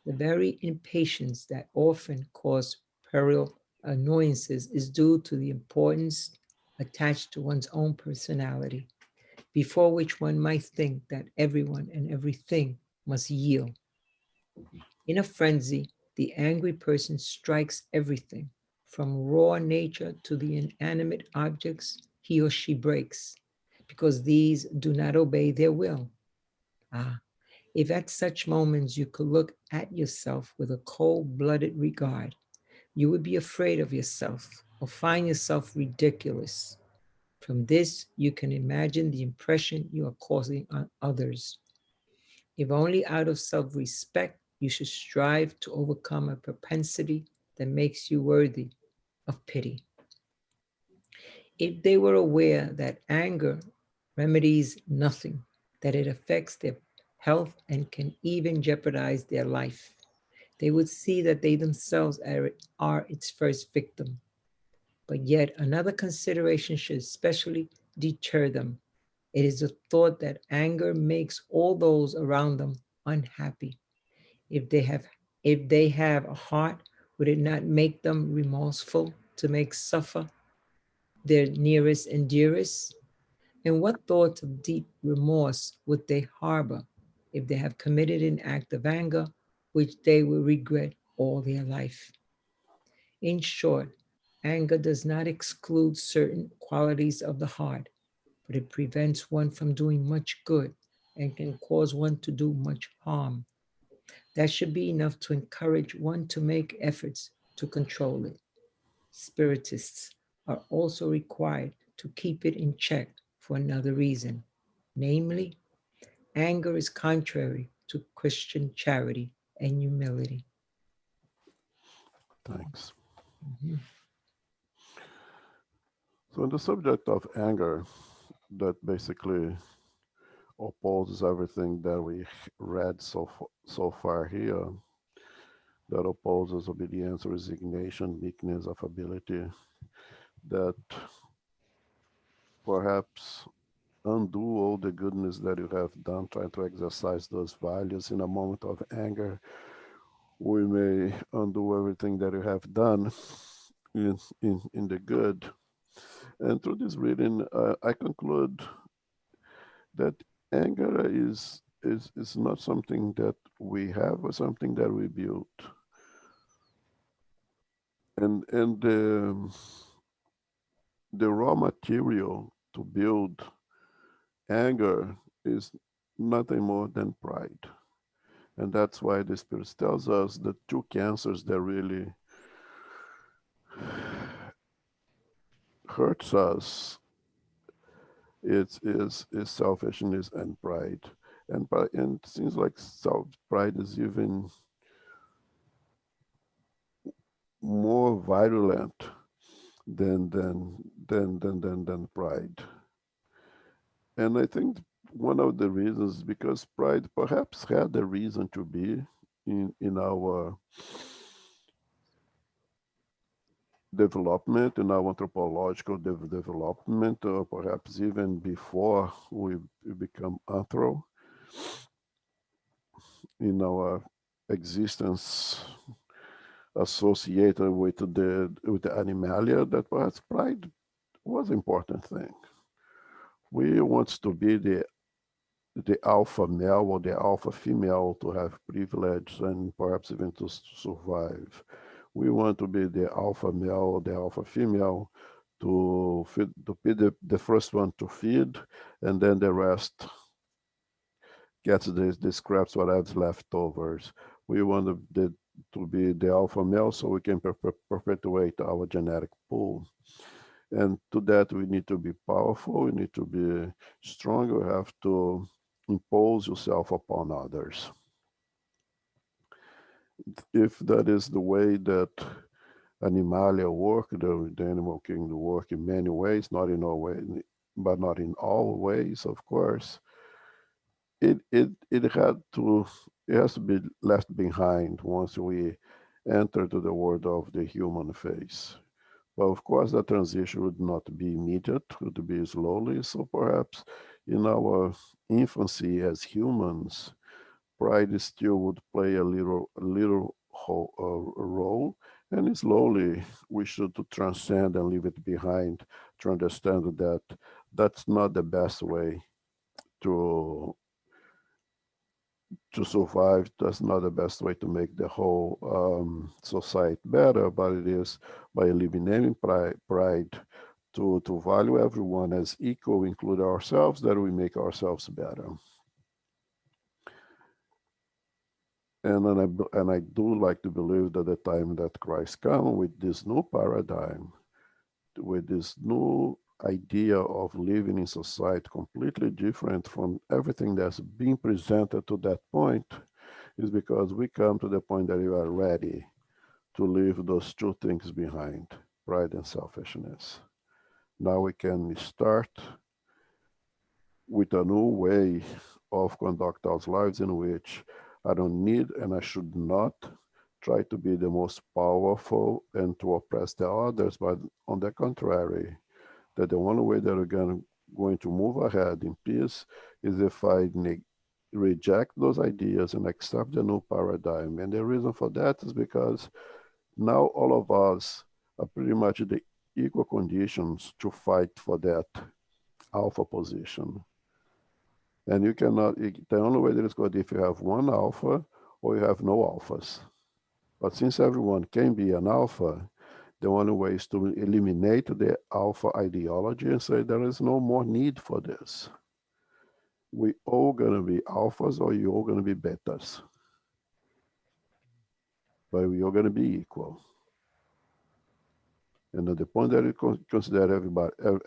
The very impatience that often causes puerile annoyances is due to the importance attached to one's own personality, before which one might think that everyone and everything must yield. In a frenzy, the angry person strikes everything, from raw nature to the inanimate objects he or she breaks, because these do not obey their will. Ah, if at such moments you could look at yourself with a cold blooded regard, you would be afraid of yourself or find yourself ridiculous. From this, you can imagine the impression you are causing on others. If only out of self respect, you should strive to overcome a propensity that makes you worthy of pity. If they were aware that anger remedies nothing, that it affects their health and can even jeopardize their life, they would see that they themselves are its first victim. But yet another consideration should especially deter them. It is the thought that anger makes all those around them unhappy. If they have if they have a heart, would it not make them remorseful to make suffer their nearest and dearest? And what thoughts of deep remorse would they harbor if they have committed an act of anger which they will regret all their life? In short, anger does not exclude certain qualities of the heart, but it prevents one from doing much good and can cause one to do much harm. That should be enough to encourage one to make efforts to control it. Spiritists are also required to keep it in check for another reason. Namely, anger is contrary to Christian charity and humility. Thanks. Mhm. So, on the subject of anger, that basically opposes everything that we read so far here, that opposes obedience, resignation, meekness, affability, that perhaps undo all the goodness that you have done, trying to exercise those values in a moment of anger. We may undo everything that you have done in the good. And through this reading, I conclude that anger is not something that we have or something that we build. And the raw material to build anger is nothing more than pride. And that's why the Spirit tells us the two cancers that really hurts us is selfishness and pride. And it seems like pride is even more virulent than pride. And I think one of the reasons, because pride perhaps had a reason to be in our development, in our anthropological development, or perhaps even before we become anthro, in our existence associated with the animalia, that perhaps pride was an important thing. We want to be the alpha male or the alpha female to have privilege and perhaps even to survive. We want to be the alpha male or the alpha female to be the first one to feed, and then the rest gets the scraps, whatever's leftovers. We want to be the alpha male so we can perpetuate our genetic pool. And to that, we need to be powerful, we need to be strong, we have to impose yourself upon others. If that is the way that animalia work, the animal kingdom work in many ways, not in all ways, but not in all ways, of course, it had to it has to be left behind once we enter to the world of the human phase. But of course, that transition would not be immediate, it would be slowly. So perhaps in our infancy as humans, pride still would play a role, and slowly we should to transcend and leave it behind to understand that that's not the best way to survive. That's not the best way to make the whole society better, but it is by eliminating pride to value everyone as equal, include ourselves, that we make ourselves better. And I do like to believe that the time that Christ comes with this new paradigm, with this new idea of living in society completely different from everything that's been presented to that point, is because we come to the point that you are ready to leave those two things behind, pride and selfishness. Now we can start with a new way of conduct our lives in which I don't need and I should not try to be the most powerful and to oppress the others, but on the contrary, that the only way that we're going to move ahead in peace is if I reject those ideas and accept the new paradigm. And the reason for that is because now all of us are pretty much the equal conditions to fight for that alpha position. And you cannot, the only way that it's good if you have one alpha or you have no alphas. But since everyone can be an alpha, the only way is to eliminate the alpha ideology and say there is no more need for this. We all going to be alphas or you all going to be betas. But we are going to be equal. And at the point that you consider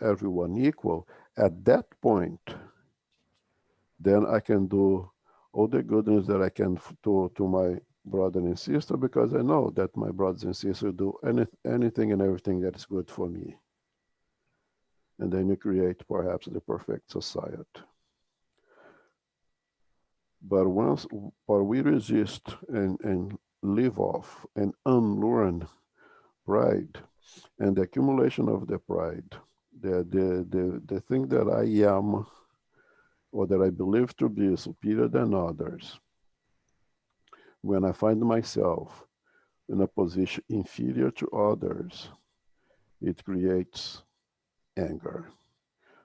everyone equal, at that point, then I can do all the goodness that I can to my brother and sister, because I know that my brothers and sisters do anything and everything that is good for me. And then you create perhaps the perfect society. But we resist and live off and unlearn pride and the accumulation of the pride, the thing that I am or that I believe to be superior than others. When I find myself in a position inferior to others, it creates anger.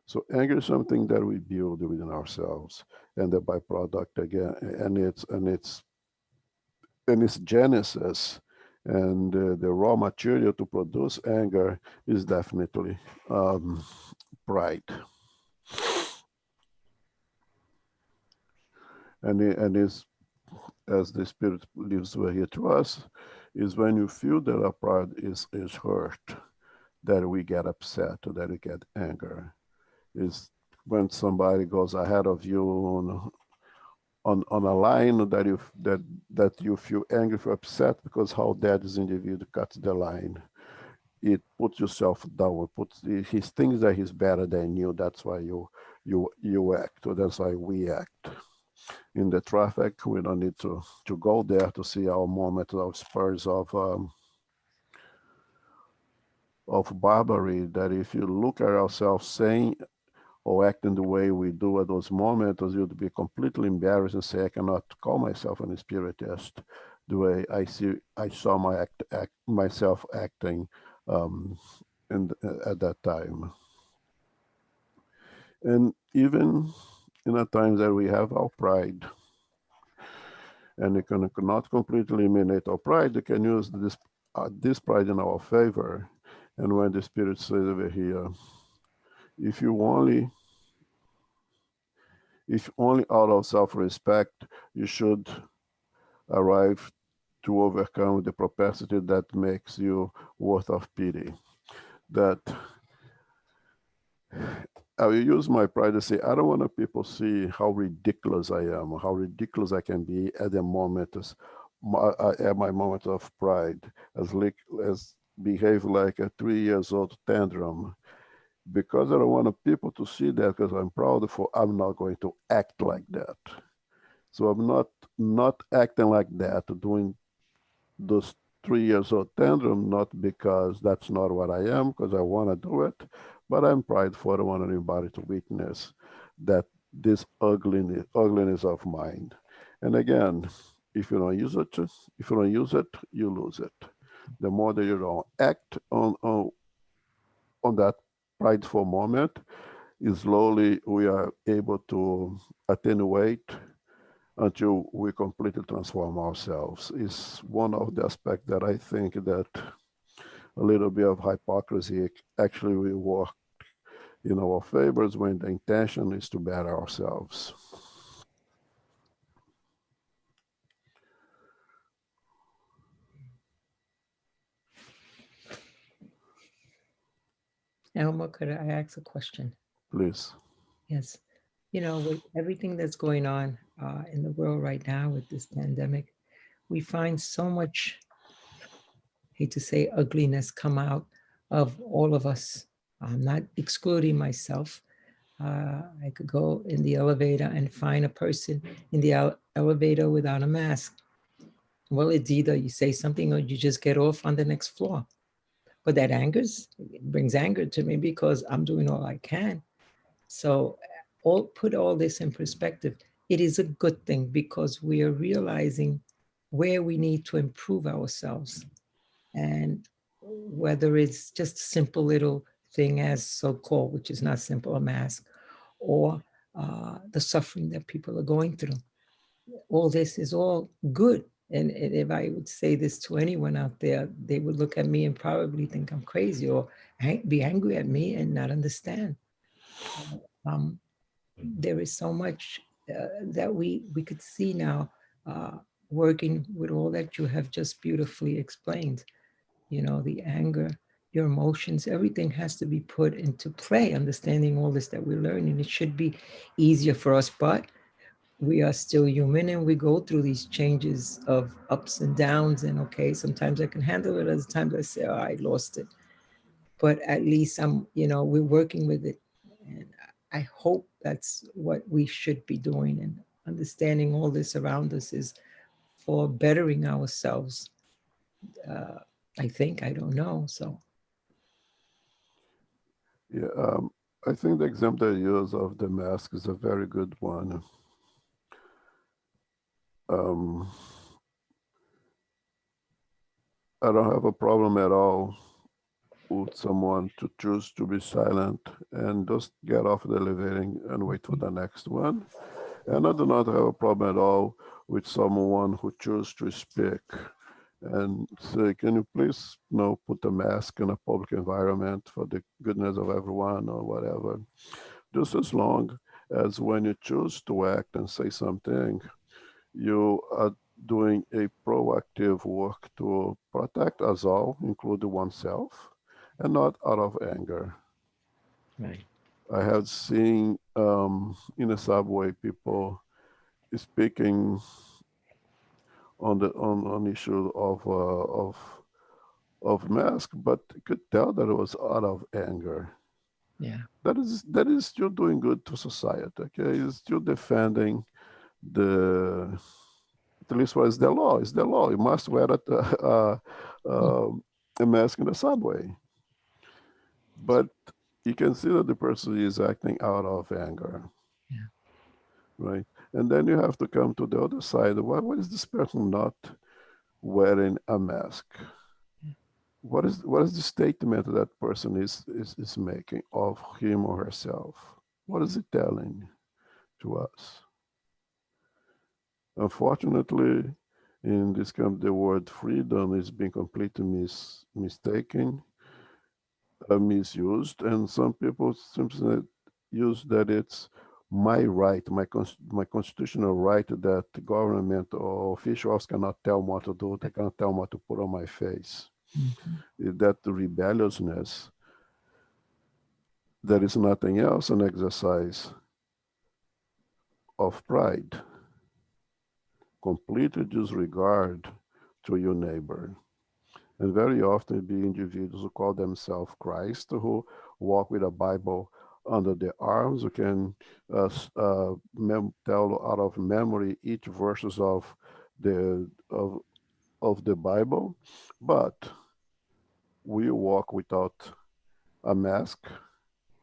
So anger is something that we build within ourselves, and the byproduct again, and its genesis and the raw material to produce anger is definitely pride. And is as the Spirit lives here to us, is when you feel that our pride is hurt, that we get upset, or that we get anger. Is when somebody goes ahead of you on a line that you feel angry, feel upset because how dare this individual cuts the line. It puts yourself down. He thinks that he's better than you. That's why you act, or that's why we act. In the traffic, we don't need to go there to see our moment of spurs of barbarity. That if you look at ourselves saying or acting the way we do at those moments, you'd be completely embarrassed and say, I cannot call myself an spiritist the way I saw myself acting at that time. And even in the times that we have our pride, and you cannot completely eliminate our pride, you can use this pride in our favor. And when the Spirit says over here, if only out of self-respect, you should arrive to overcome the propensity that makes you worth of pity. That I will use my pride to say, I don't want people to see how ridiculous I am, how ridiculous I can be at the moment, at my moment of pride, as behave like a 3 years old tantrum. Because I don't want people to see that because I'm proud for, I'm not going to act like that. So I'm not acting like that, doing those 3 years old tantrum, not because that's not what I am, because I want to do it, but I'm prideful. I don't want anybody to witness that this ugliness of mine. And again, if you don't use it, you lose it. The more that you don't act on that prideful moment, slowly we are able to attenuate until we completely transform ourselves. Is one of the aspects that I think that a little bit of hypocrisy actually will work in our favors when the intention is to better ourselves. Elma, could I ask a question? Please. Yes. With everything that's going on in the world right now with this pandemic, we find so much, hate to say, ugliness come out of all of us. I'm not excluding myself. I could go in the elevator and find a person in the elevator without a mask. Well, it's either you say something or you just get off on the next floor. But that brings anger to me because I'm doing all I can. So put all this in perspective. It is a good thing because we are realizing where we need to improve ourselves. And whether it's just a simple little thing as so-called, which is not simple, a mask, or the suffering that people are going through. All this is all good. And if I would say this to anyone out there, they would look at me and probably think I'm crazy or be angry at me and not understand. There is so much that we could see now, working with all that you have just beautifully explained. The anger, your emotions, everything has to be put into play, understanding all this that we're learning. It should be easier for us, but we are still human and we go through these changes of ups and downs. And okay, sometimes I can handle it, other times I say, oh, I lost it. But at least we're working with it. And I hope that's what we should be doing, and understanding all this around us is for bettering ourselves. Uh, I think, I don't know. So, Yeah, I think the example you use of the mask is a very good one. Um, I don't have a problem at all with someone to choose to be silent and just get off the elevator and wait for the next one. And I do not have a problem at all with someone who chooses to speak and say, can you please, put a mask in a public environment for the goodness of everyone or whatever. Just as long as when you choose to act and say something, you are doing a proactive work to protect us all, including oneself, and not out of anger. right. I have seen in the subway people speaking on issue of mask, but you could tell that it was out of anger. Yeah. That is still doing good to society. Okay, it's still defending the, at least what is the law. Is the law. You must wear a mask in the subway. But you can see that the person is acting out of anger. Yeah. Right? And then you have to come to the other side. Why is this person not wearing a mask? What is the statement that person is making of him or herself? What is it telling to us? Unfortunately, in this camp, the word freedom is being completely mistaken, misused, and some people simply use that it's my right, my constitutional right that the government or officials cannot tell me what to do, they cannot tell me what to put on my face. Mm-hmm. That rebelliousness there is nothing else an exercise of pride, complete disregard to your neighbor. And very often be individuals who call themselves Christ, who walk with a Bible under their arms, who can tell out of memory each verses the of the Bible, but we walk without a mask.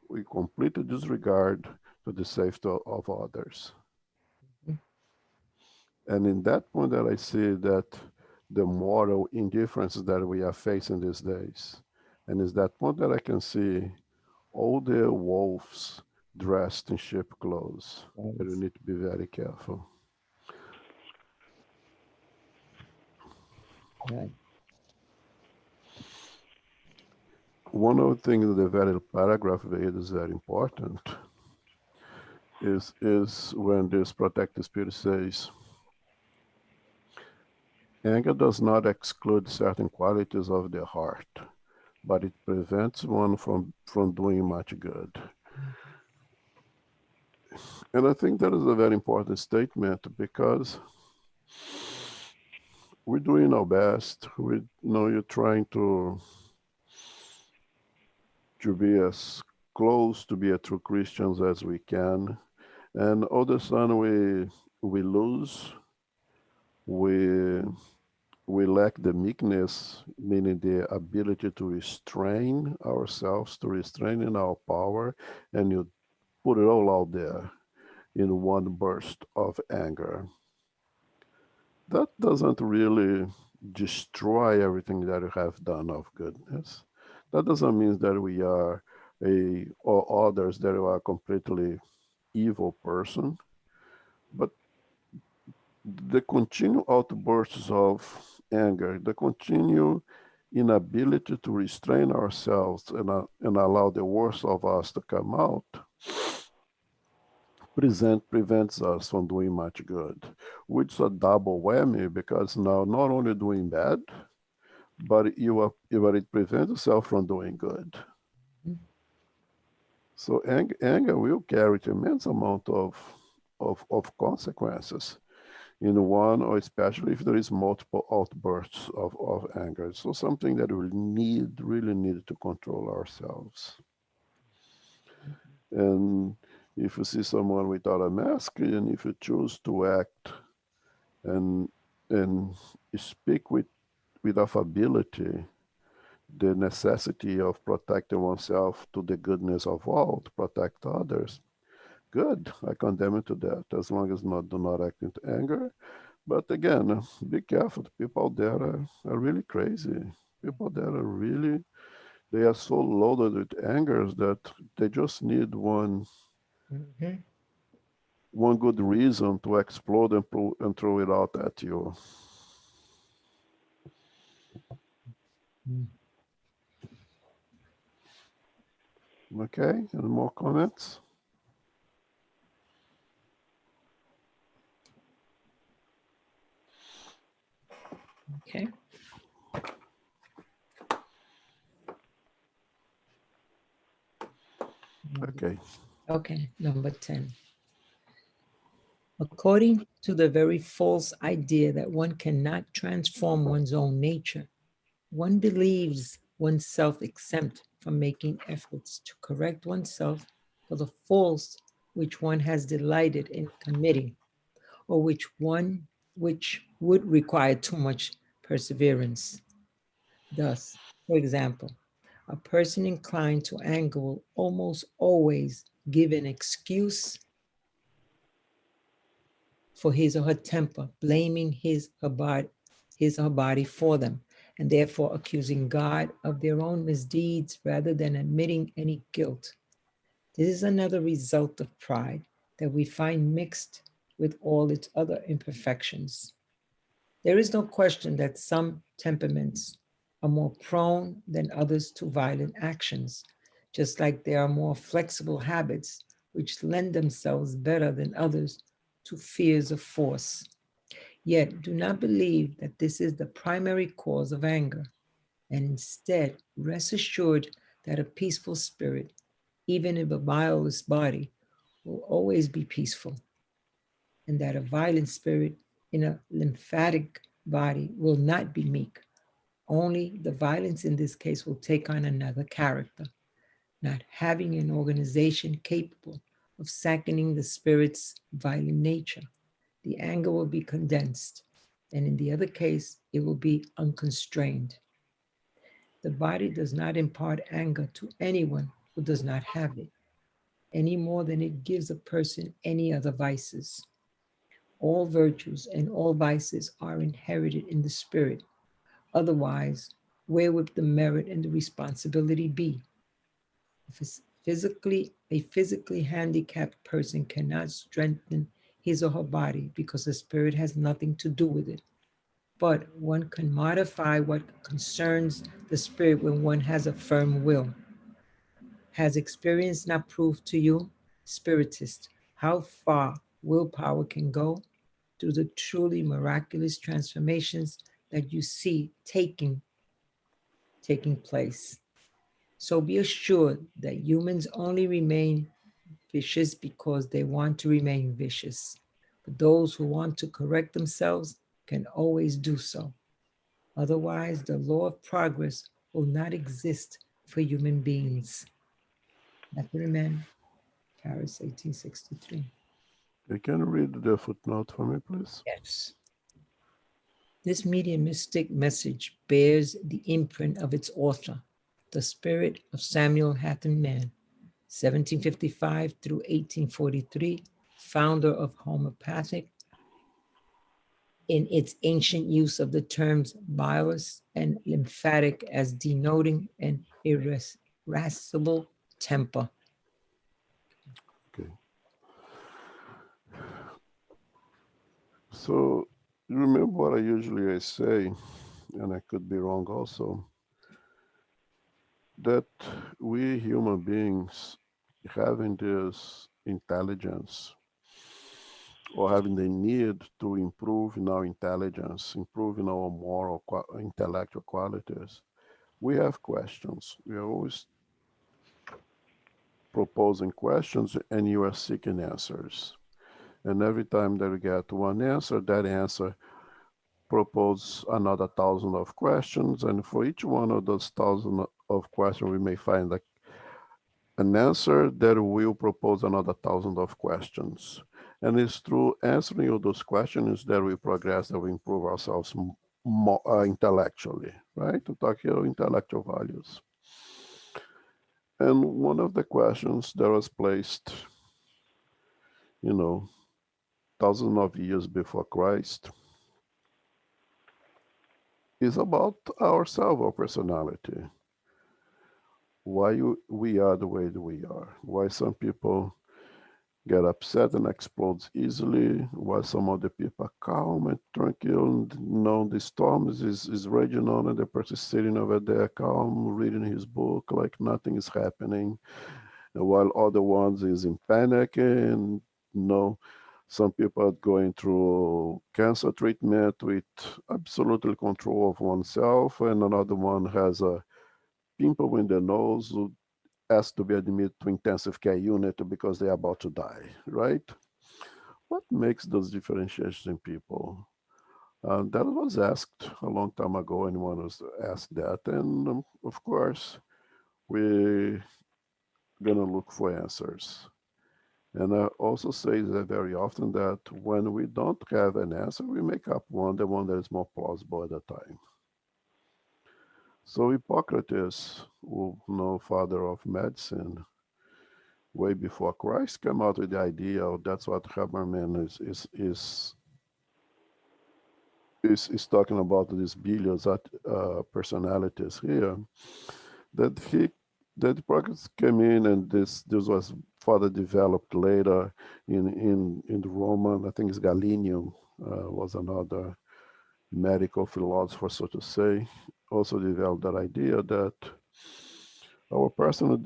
We completely disregard to the safety of others. And in that point that I see that the moral indifference that we are facing these days. And it's that point that I can see all the wolves dressed in sheep clothes. But we need to be very careful. Right. One of the things that the very paragraph read is very important is when this protective spirit says, anger does not exclude certain qualities of the heart, but it prevents one from doing much good. And I think that is a very important statement because we're doing our best. You're trying to be as close to be a true Christians as we can. And all of a sudden we lose, we we lack the meekness, meaning the ability to restrain ourselves, to restrain in our power, and you put it all out there in one burst of anger. That doesn't really destroy everything that you have done of goodness. That doesn't mean that we are or others that are a completely evil person, but the continued outbursts of anger, the continued inability to restrain ourselves and allow the worst of us to come out prevents us from doing much good, which is a double whammy because now not only doing bad, but it prevents yourself from doing good. So anger will carry immense amount of consequences in one, or especially if there is multiple outbursts of anger. So something that we really need to control ourselves. And if you see someone without a mask, and if you choose to act and and speak with affability, the necessity of protecting oneself to the goodness of all, to protect others, good. I condemn it to that, as long as do not act into anger. But again, be careful. The people out there are really crazy. People there are really, they are so loaded with angers that they just need one good reason to explode and throw it out at you. Okay, any more comments? Okay. Okay. Okay, number 10. According to the very false idea that one cannot transform one's own nature, one believes oneself exempt from making efforts to correct oneself for the faults which one has delighted in committing, or which would require too much perseverance. Thus, for example, a person inclined to anger will almost always give an excuse for his or her temper, blaming his or her body for them, and therefore accusing God of their own misdeeds rather than admitting any guilt. This is another result of pride that we find mixed with all its other imperfections. There is no question that some temperaments are more prone than others to violent actions, just like there are more flexible habits which lend themselves better than others to fears of force. Yet do not believe that this is the primary cause of anger, and instead rest assured that a peaceful spirit even if a bileless body, will always be peaceful, and that a violent spirit in a lymphatic body will not be meek. Only the violence in this case will take on another character, not having an organization capable of sacking the spirit's violent nature. The anger will be condensed, and in the other case, it will be unconstrained. The body does not impart anger to anyone who does not have it, any more than it gives a person any other vices. All virtues and all vices are inherited in the spirit. Otherwise, where would the merit and the responsibility be? If a physically handicapped person cannot strengthen his or her body because the spirit has nothing to do with it. But one can modify what concerns the spirit when one has a firm will. Has experience not proved to you, spiritist, how far willpower can go through the truly miraculous transformations that you see taking place? So be assured that humans only remain vicious because they want to remain vicious. But those who want to correct themselves can always do so. Otherwise, the law of progress will not exist for human beings. Letterman, Paris, 1863. You can read the footnote for me, please? Yes. This mediumistic message bears the imprint of its author, the spirit of Samuel Hatton Man, 1755 through 1843, founder of homeopathic, in its ancient use of the terms bilous and lymphatic as denoting an irascible temper. Okay. So you remember what I say, and I could be wrong also, that we human beings having this intelligence or having the need to improve in our intelligence, improve in our intellectual qualities, we have questions. We are always proposing questions and you are seeking answers. And every time that we get one answer, that answer propose another thousand of questions. And for each one of those thousand of questions, we may find like an answer that will propose another thousand of questions. And it's through answering all those questions that we progress, that we improve ourselves more, intellectually, right? To talk here intellectual values. And one of the questions that was placed, you know, thousands of years before Christ is about ourselves, our personality. Why we are the way that we are. Why some people get upset and explodes easily, while some other people are calm and tranquil. And, the storms is raging on, and the person sitting over there calm, reading his book like nothing is happening, and while other ones is in panic. And some people are going through cancer treatment with absolutely control of oneself, and another one has a pimple in the nose who has to be admitted to intensive care unit because they are about to die, right? What makes those differentiations in people? That was asked a long time ago. Anyone was asked that, and of course, we're gonna look for answers. And I also say that very often that when we don't have an answer, we make up the one that is more plausible at the time. So Hippocrates, who father of medicine, way before Christ, came out with the idea of that's what Haberman is talking about, these billions of personalities here. That Hippocrates came in, and this was further developed later in the Roman. I think it's Galenium was another medical philosopher, so to say, also developed that idea that our personal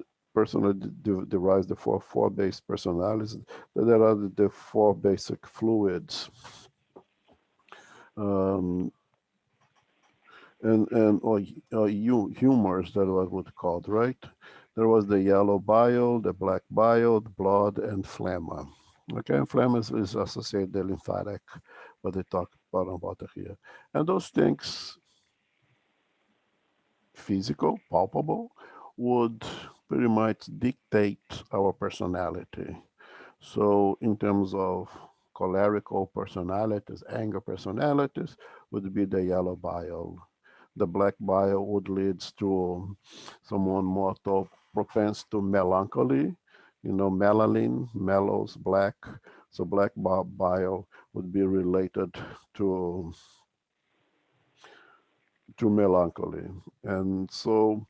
derives the four basic personalities, that there are the four basic fluids, um, and or humors that I would call it, right? There was the yellow bile, the black bile, the blood, and phlegma. Okay, and phlegma is associated with the lymphatic, but they talk about it here. And those things, physical, palpable, would pretty much dictate our personality. So in terms of cholerical personalities, anger personalities, would be the yellow bile. The black bile would lead to someone more propense to melancholy, melanin, mellows, black. So black bile would be related to melancholy. And so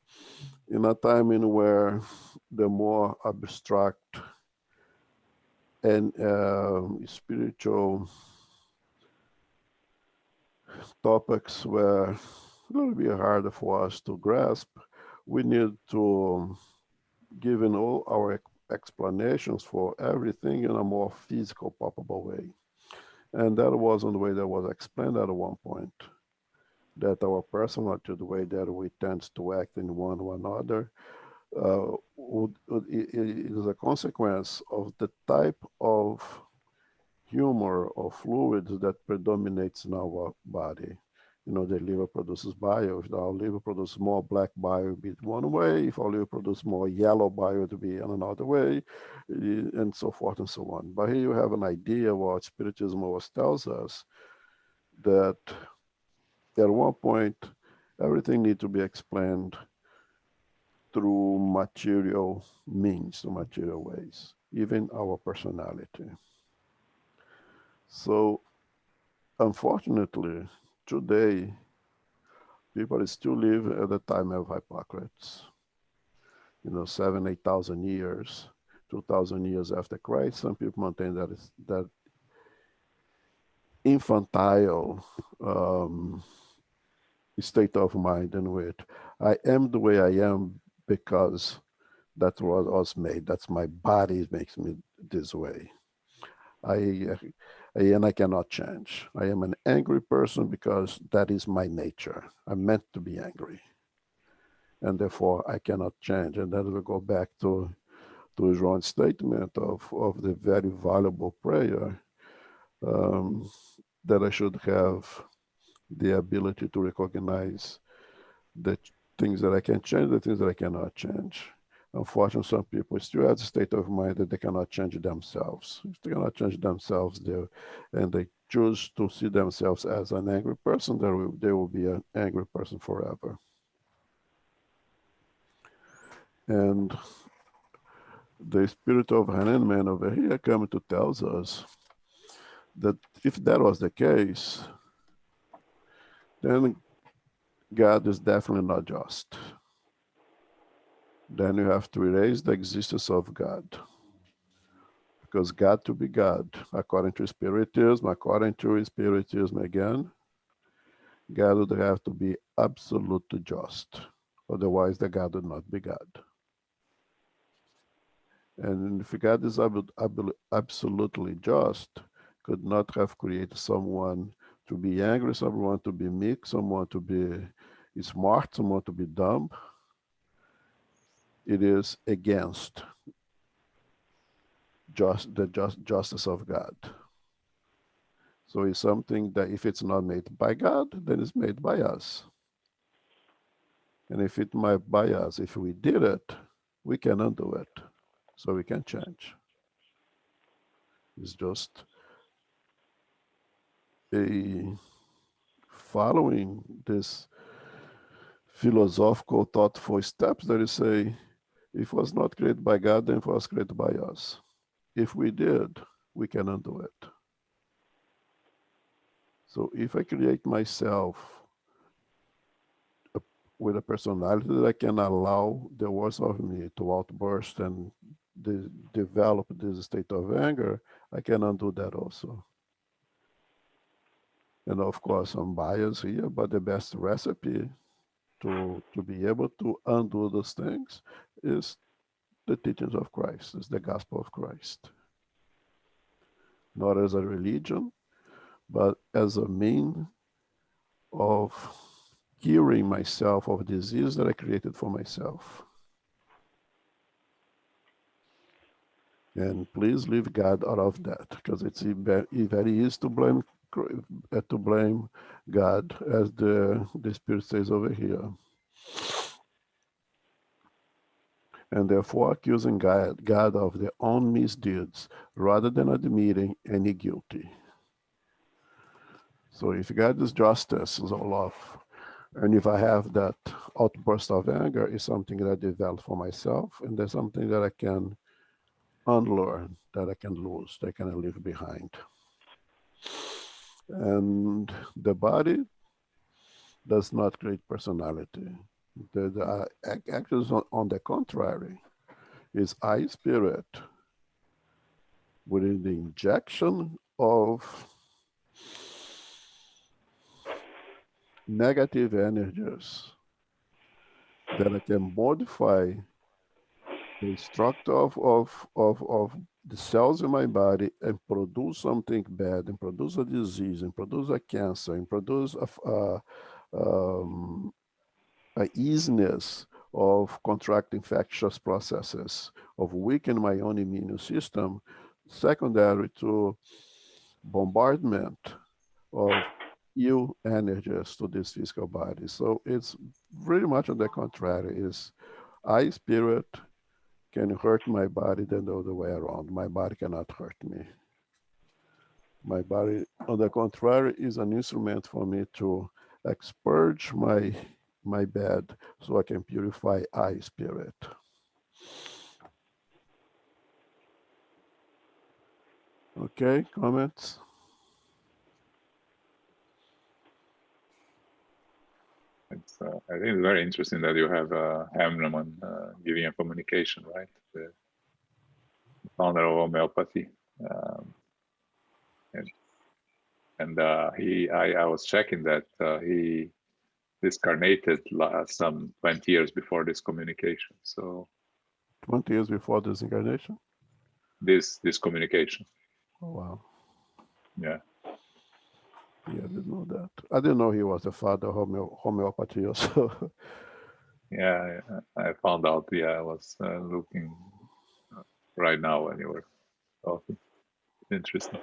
in a time in where the more abstract and spiritual topics were a little bit harder for us to grasp, we need to give in all our explanations for everything in a more physical, palpable way. And that wasn't the way that was explained at one point. That our personality, the way that we tend to act in one or another, it is a consequence of the type of humor or fluids that predominates in our body. The liver produces bile. If our liver produces more black bile, it will be one way. If our liver produces more yellow bile, it will be in another way, and so forth and so on. But here you have an idea what Spiritism always tells us, that at one point, everything needs to be explained through material means, through material ways, even our personality. So unfortunately, today, people still live at the time of Hippocrates. 7, 8,000 years, 2,000 years after Christ. Some people maintain that infantile state of mind in which I am the way I am because that's what I was made. That's my body makes me this way. And I cannot change. I am an angry person because that is my nature. I'm meant to be angry, and therefore I cannot change. And then we go back to John's statement of the very valuable prayer, um, that I should have the ability to recognize the things that I can change, the things that I cannot change. Unfortunately, some people still have the state of mind that they cannot change themselves. If they cannot change themselves, and they choose to see themselves as an angry person, they will be an angry person forever. And the spirit of Hanan over here coming to tells us that if that was the case, then God is definitely not just. Then you have to erase the existence of God. Because God to be God, according to Spiritism again, God would have to be absolutely just. Otherwise, the God would not be God. And if God is absolutely just, could not have created someone to be angry, someone to be meek, someone to be smart, someone to be dumb. It is against justice of God. So it's something that if it's not made by God, then it's made by us. And if it's made by us, if we did it, we can undo it. So we can change. It's just a following this philosophical, thoughtful steps that you say, if it was not created by God, then it was created by us. If we did, we can undo it. So if I create myself with a personality that I can allow the worst of me to outburst and develop this state of anger, I can undo that also. And of course, I'm biased here, but the best recipe to be able to undo those things is the teachings of Christ, is the gospel of Christ. Not as a religion, but as a mean of curing myself of disease that I created for myself. And please leave God out of that, because it's very easy to blame God, as the Spirit says over here. And therefore accusing God of their own misdeeds rather than admitting any guilty. So if God is justice, is all love, and if I have that outburst of anger, is something that I develop for myself, and there's something that I can unlearn, that I can lose, that I can leave behind. And the body does not create personality. The actions on the contrary is I spirit within the injection of negative energies that I can modify the structure of the cells in my body and produce something bad, and produce a disease, and produce a cancer, and produce a easiness of contract infectious processes, of weaken my own immune system, secondary to bombardment of ill energies to this physical body. So it's very much on the contrary. Is I spirit can hurt my body than the other way around. My body cannot hurt me. My body, on the contrary, is an instrument for me to expurge my bed so I can purify I spirit. Okay, comments? I think it's very interesting that you have Hamneman giving a communication, right? The founder of homeopathy. I was checking that he discarnated some 20 years before this communication. So 20 years before this incarnation? This communication. Oh, wow. Yeah. Yeah, I didn't know that. I didn't know he was the father of homeopathy also. Yeah, I found out. Yeah, I was looking right now when you were talking. Interesting.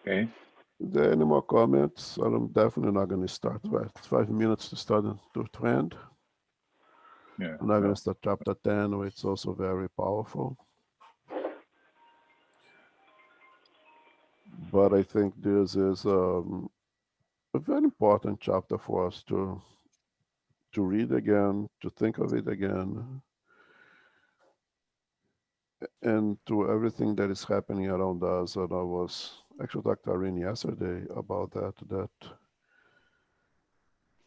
Okay. Is there any more comments? I'm definitely not going to start. Right? 5 minutes to start to end. Yeah. I'm not going to start chapter 10, which is also very powerful. But I think this is a very important chapter for us to read again, to think of it again, and to everything that is happening around us. And I was actually talking to Irene yesterday about that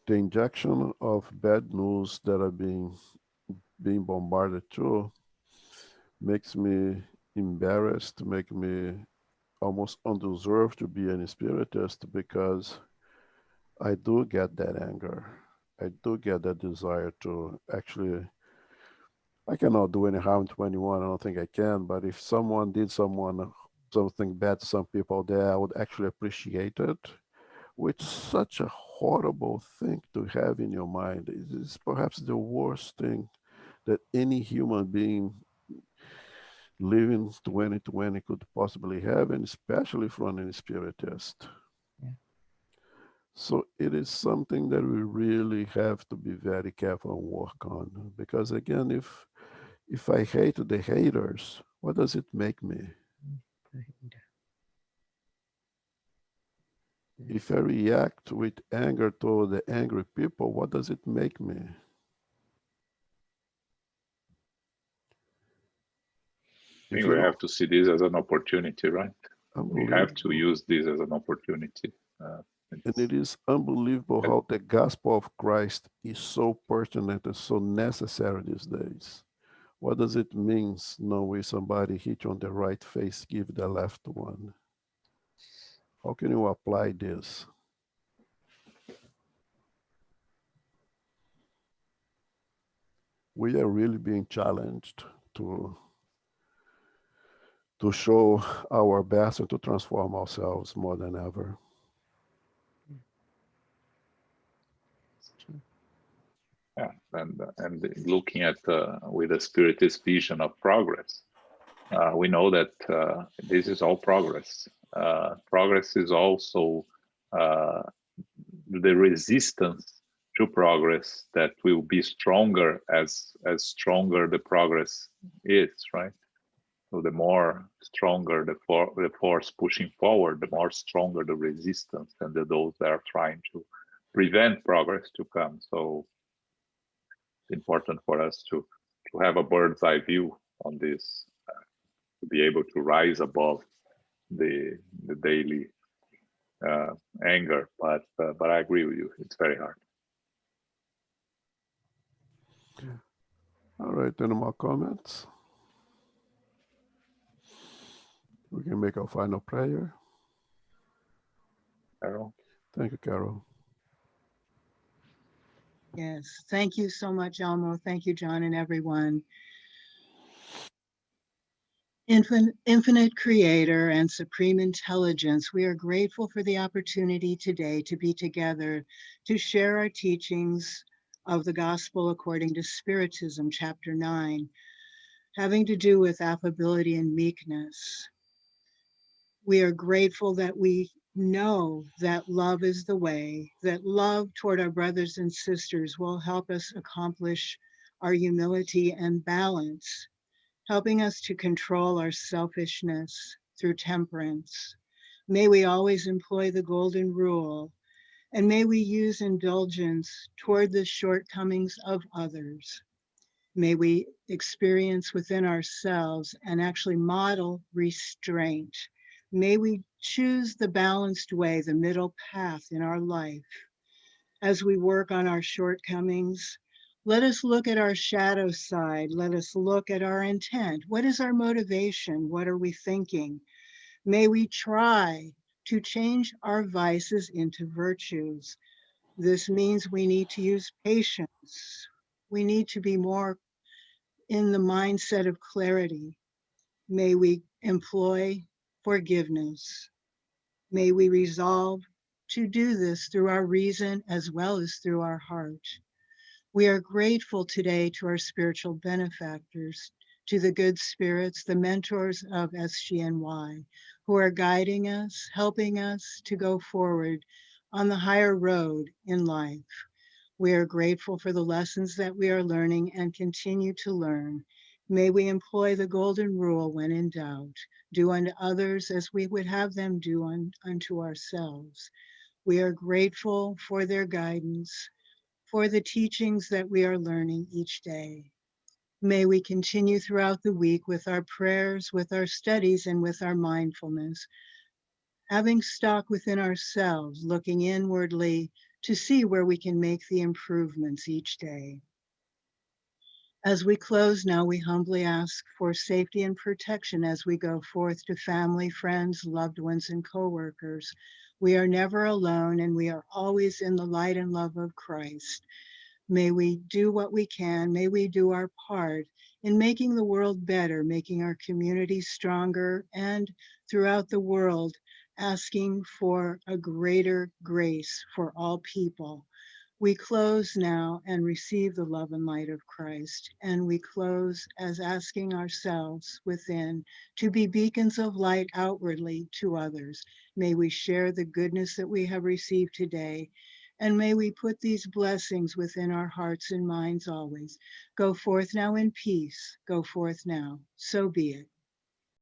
the injection of bad news that are being bombarded through makes me embarrassed, make me almost undeserved to be an spiritist, because I do get that anger. I do get that desire to actually, I cannot do any harm to anyone. I don't think I can, but if someone did something bad to some people there, I would actually appreciate it. Which such a horrible thing to have in your mind. It is perhaps the worst thing that any human being living 2020 could possibly have, and especially from an spiritist. Yeah. So it is something that we really have to be very careful and work on. Because again, if I hate the haters, what does it make me? If I react with anger toward the angry people, what does it make me? I If think you we don't, have to see this as an opportunity, right? We have to unbelievable. use this as an opportunity. And it is unbelievable how the gospel of Christ is so pertinent and so necessary these days. What does it mean knowing somebody hit you on the right face, give the left one? How can you apply this? We are really being challenged to show our best and to transform ourselves more than ever. Yeah, and looking at with a spiritist vision of progress, we know that this is all progress. Progress is also uh, the resistance to progress that will be stronger as stronger the progress is, right? So the more stronger the force pushing forward, the more stronger the resistance and those that are trying to prevent progress to come. So it's important for us to have a bird's eye view on this, to be able to rise above the daily anger. But I agree with you; it's very hard. All right, any more comments? We can make our final prayer. Carol? Thank you, Carol. Yes, thank you so much, Elmo. Thank you, John, and everyone. Infinite Creator and Supreme Intelligence, we are grateful for the opportunity today to be together to share our teachings of the Gospel according to Spiritism, Chapter 9, having to do with affability and meekness. We are grateful that we know that love is the way, that love toward our brothers and sisters will help us accomplish our humility and balance, helping us to control our selfishness through temperance. May we always employ the golden rule, and may we use indulgence toward the shortcomings of others. May we experience within ourselves and actually model restraint. May we choose the balanced way, the middle path in our life. As we work on our shortcomings, let us look at our shadow side. Let us look at our intent. What is our motivation? What are we thinking? May we try to change our vices into virtues. This means we need to use patience. We need to be more in the mindset of clarity. May we employ forgiveness. May we resolve to do this through our reason as well as through our heart. We are grateful today to our spiritual benefactors, to the good spirits, the mentors of SGNY, who are guiding us, helping us to go forward on the higher road in life. We are grateful for the lessons that we are learning and continue to learn. May we employ the golden rule when in doubt. Do unto others as we would have them do unto ourselves. We are grateful for their guidance, for the teachings that we are learning each day. May we continue throughout the week with our prayers, with our studies, and with our mindfulness, having stock within ourselves, looking inwardly to see where we can make the improvements each day. As we close now, we humbly ask for safety and protection as we go forth to family, friends, loved ones, and coworkers. We are never alone, and we are always in the light and love of Christ. May we do what we can. May we do our part in making the world better, making our community stronger, and throughout the world, asking for a greater grace for all people. We close now and receive the love and light of Christ. And we close as asking ourselves within to be beacons of light outwardly to others. May we share the goodness that we have received today. And may we put these blessings within our hearts and minds always. Go forth now in peace. Go forth now. So be it.